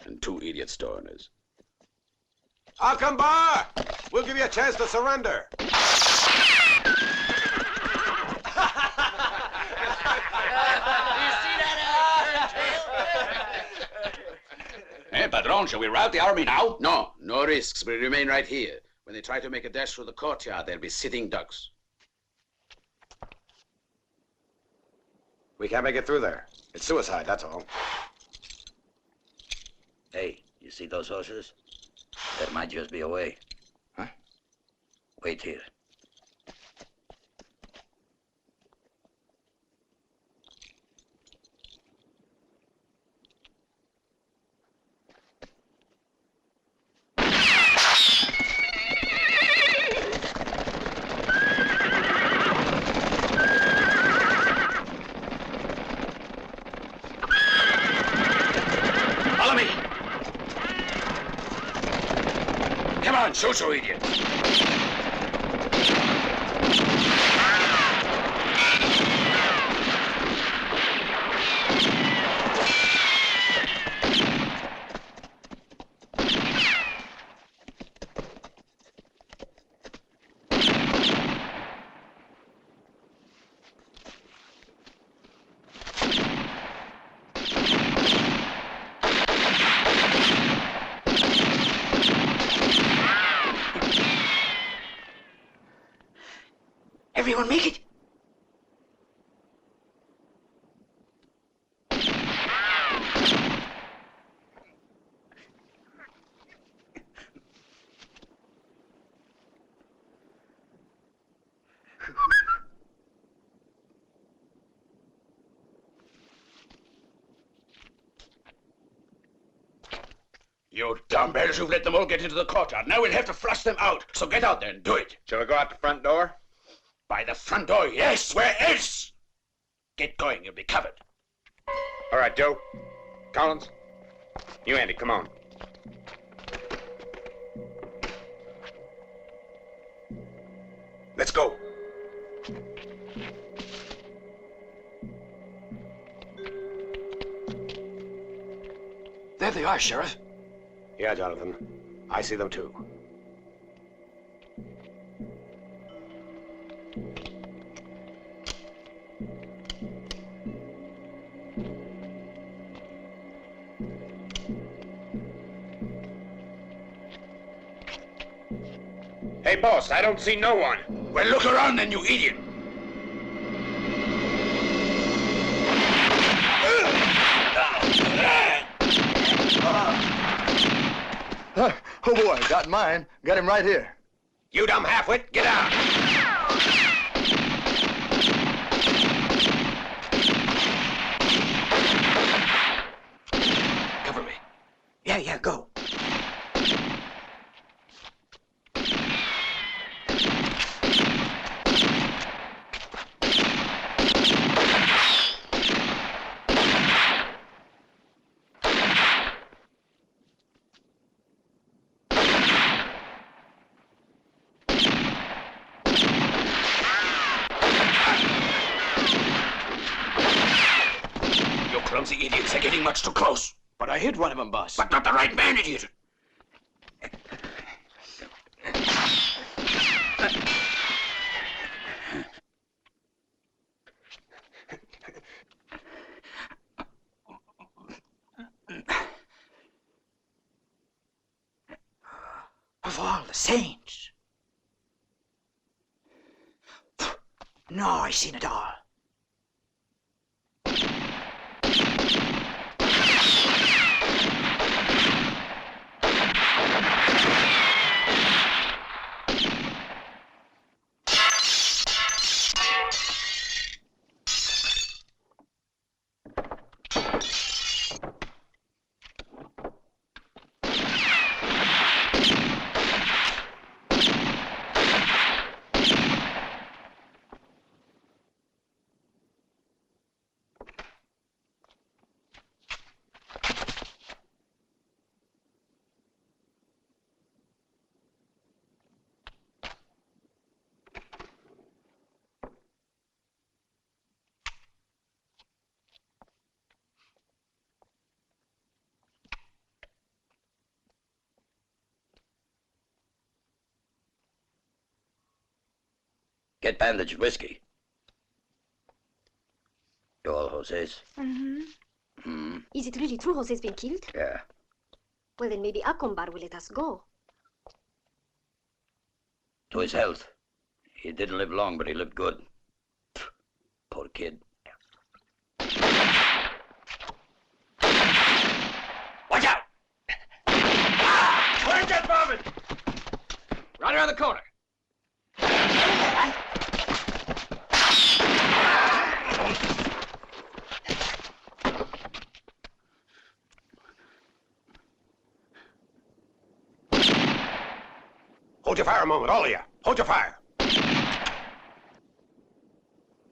And 2 idiot store owners. Achenbar! We'll give you a chance to surrender. Hey, Padron, shall we rout the army now? No, no risks. We remain right here. When they try to make a dash through the courtyard, they'll be sitting ducks. We can't make it through there. It's suicide, that's all. Hey, you see those horses? There might just be a way. Huh? Wait here. Shoot, you idiot! won't make it. You dumbbells, you've let them all get into the courtyard. Now we'll have to flush them out. So get out there and do it. Shall we go out the front door? By the front door, yes. Where else? Get going, you'll be covered. All right, Joe. Collins. You, Andy, come on. Let's go. There they are, Sheriff. Yeah, Jonathan. I see them too. Hey, boss, I don't see no one. Well, look around then, you idiot. Oh boy, got mine. Got him right here. You dumb halfwit, get out! Cover me. Yeah, go. Clumsy idiots, they're getting much too close. But I hit one of them, boss. But not the right man, idiot. Of all the saints. No, I seen it all. Get bandaged whiskey. You all Jose's? Is it really true Jose's been killed? Yeah. Well, then maybe Akombar will let us go. To his health. He didn't live long, but he lived good. Poor kid. Watch out! Where's that bombing? Right around the corner. Hold your fire a moment, all of you. Hold your fire.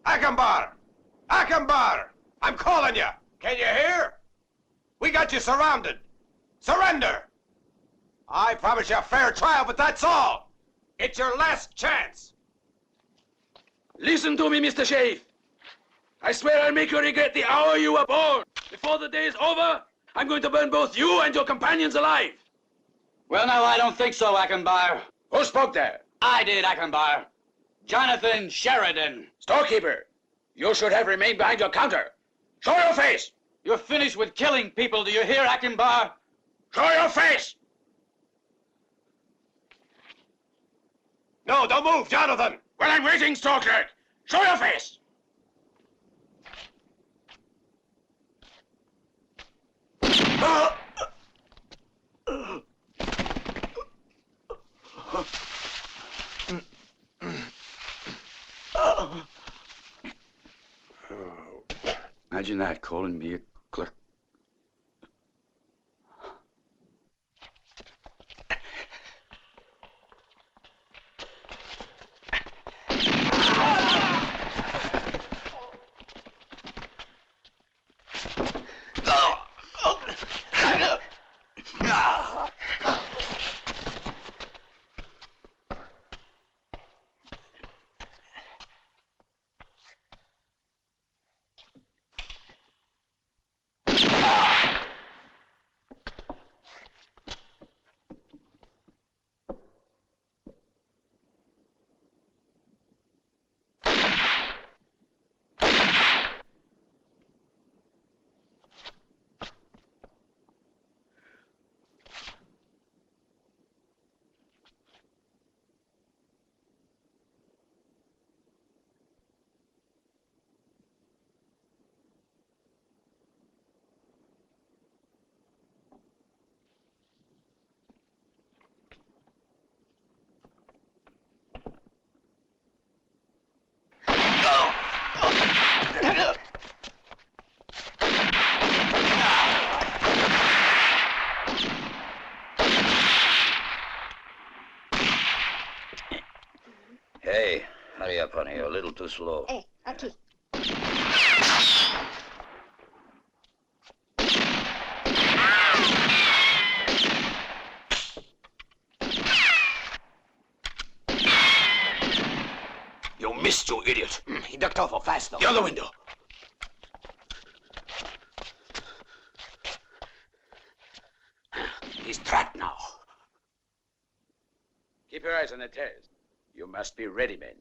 Akambar! Akambar! I'm calling you. Can you hear? We got you surrounded. Surrender! I promise you a fair trial, but that's all. It's your last chance. Listen to me, Mr. Sheriff. I swear I'll make you regret the hour you were born. Before the day is over, I'm going to burn both you and your companions alive. Well, no, I don't think so, Akambar. Who spoke there? I did, Akambar. Jonathan Sheridan. Storekeeper, you should have remained behind your counter. Show your face! You're finished with killing people, do you hear, Akambar? Show your face! No, don't move, Jonathan! Well, I'm waiting, Storeclerk. Show your face! Imagine that, calling me a clerk. Hey, hurry up, honey. You're a little too slow. Hey, aquí. You missed, you idiot. He ducked awful fast, though. The other window. He's trapped now. Keep your eyes on the terrace. You must be ready, men.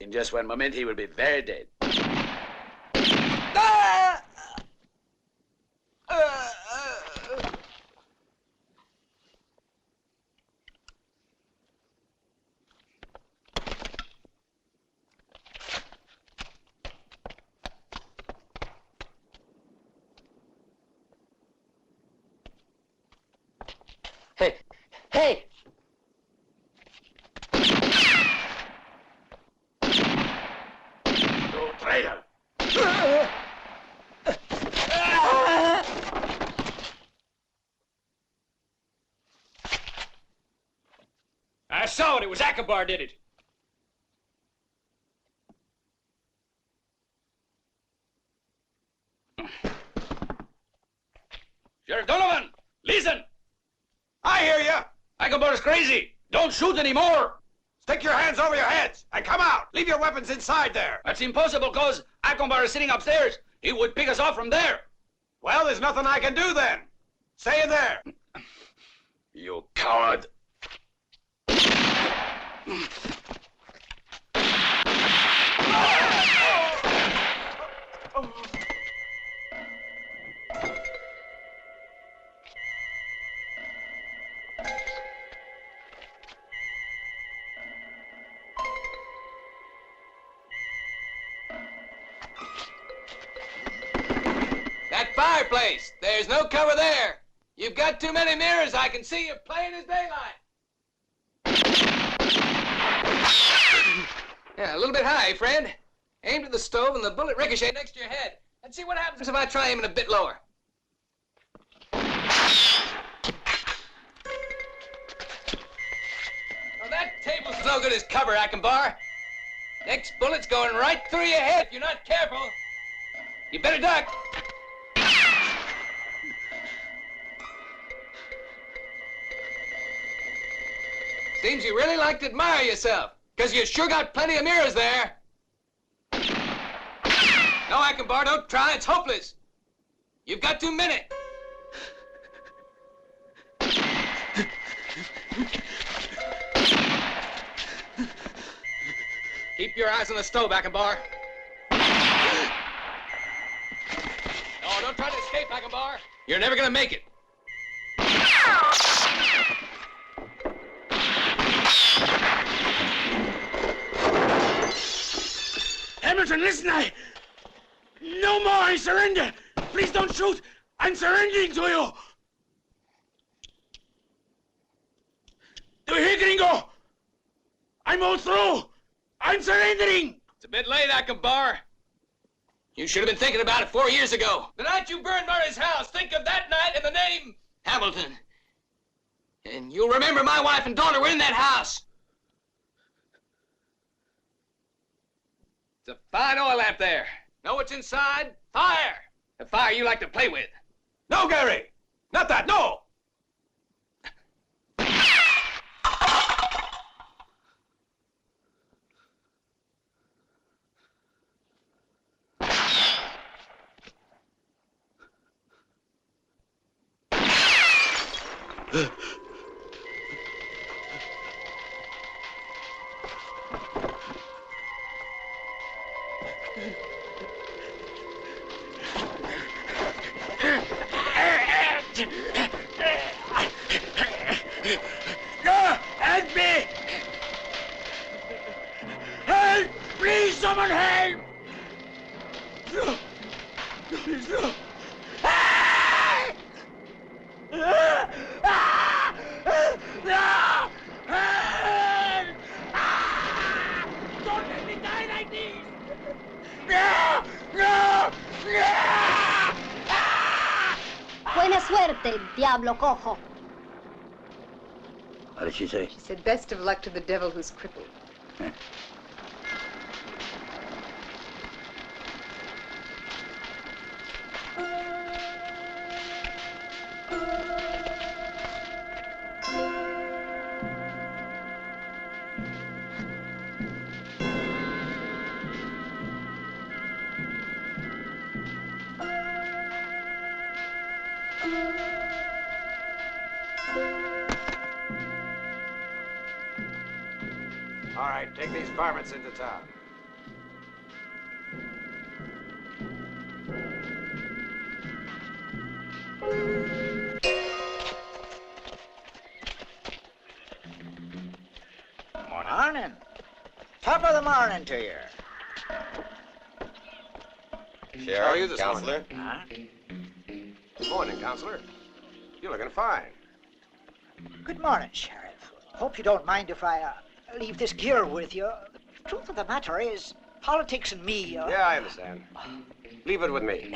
In just one moment, he will be very dead. Ah! Hey! Hey! You traitor! I saw it. It was Akbar did it. Sheriff Donovan, listen! I hear you. Akbar is crazy. Don't shoot anymore. Stick your hands over your heads and come out. Leave your weapons inside there. That's impossible, cause Akbar is sitting upstairs. He would pick us off from there. Well, there's nothing I can do then. Stay in there. You coward. That fireplace. There's no cover there. You've got too many mirrors. I can see you plain as daylight. Yeah, a little bit high, friend. Aim to the stove and the bullet ricochet next to your head. And see what happens if I try aiming a bit lower. Well, that table's no good as cover, Akbar. Next bullet's going right through your head if you're not careful. You better duck. Seems you really like to admire yourself, because you sure got plenty of mirrors there. No, Akbar, don't try. It's hopeless. You've got too many. Keep your eyes on the stove, Akbar. No, don't try to escape, Akbar. You're never gonna make it. Hamilton, listen, No more, I surrender! Please don't shoot! I'm surrendering to you! Do you hear, Gringo? I'm all through! I'm surrendering! It's a bit late, Akbar. You should have been thinking about it 4 years ago. The night you burned Murray's house, think of that night and the name Hamilton. And you'll remember my wife and daughter were in that house. It's a fine oil lamp there. Know what's inside? Fire! The fire you like to play with. No, Gary! Not that, no! Help me! Help! Please, someone help! No! Please, no! No! Help! Don't let me die like this! No! No! Buena suerte, diablo cojo. What did she say? She said, best of luck to the devil who's crippled. All right, take these varmints into town. Morning. Top of the morning to you. Sheriff, how are you this Counselor? morning? Huh? Good morning, Counselor. You're looking fine. Good morning, Sheriff. Hope you don't mind if I leave this gear with you. The truth of the matter is, politics and me... Yeah, I understand. Leave it with me.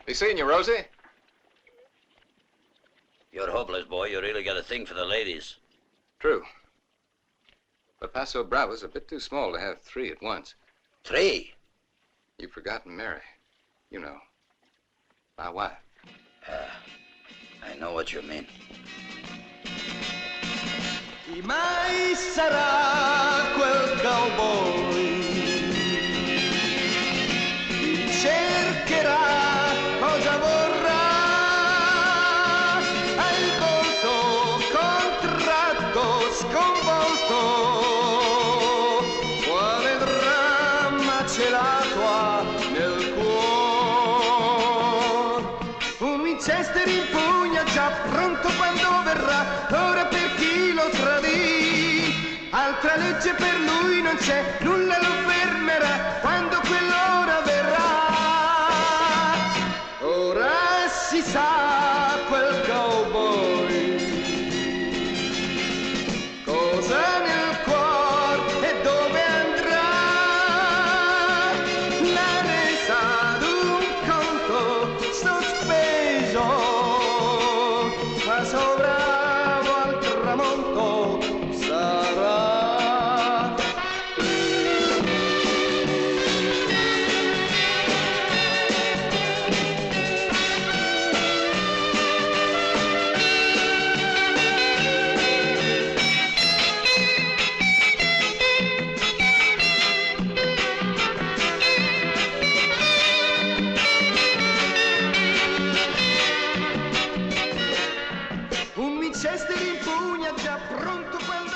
Be seeing you, Rosie. You're hopeless, boy. You really got a thing for the ladies. True. But Paso Bravo's a bit too small to have 3 at once. 3? You've forgotten Mary. You know. My wife. I know what you mean. Chi mai sarà quel cowboy? Chi cercherà cosa vorrà? Ha il volto contratto, sconvolto. Quale dramma celato ha nel cuore? Un Winchester in pugna già pronto quando verrà. Ora per chi lo tradì, altra legge per lui non c'è, nulla lo fermerà quando quell'ora verrà. Ora si sa quel cowboy cosa nel cuore e dove andrà. La resa d'un conto sospeso fa sopra tramonto sarà. Un Winchester in pugna già pronto quando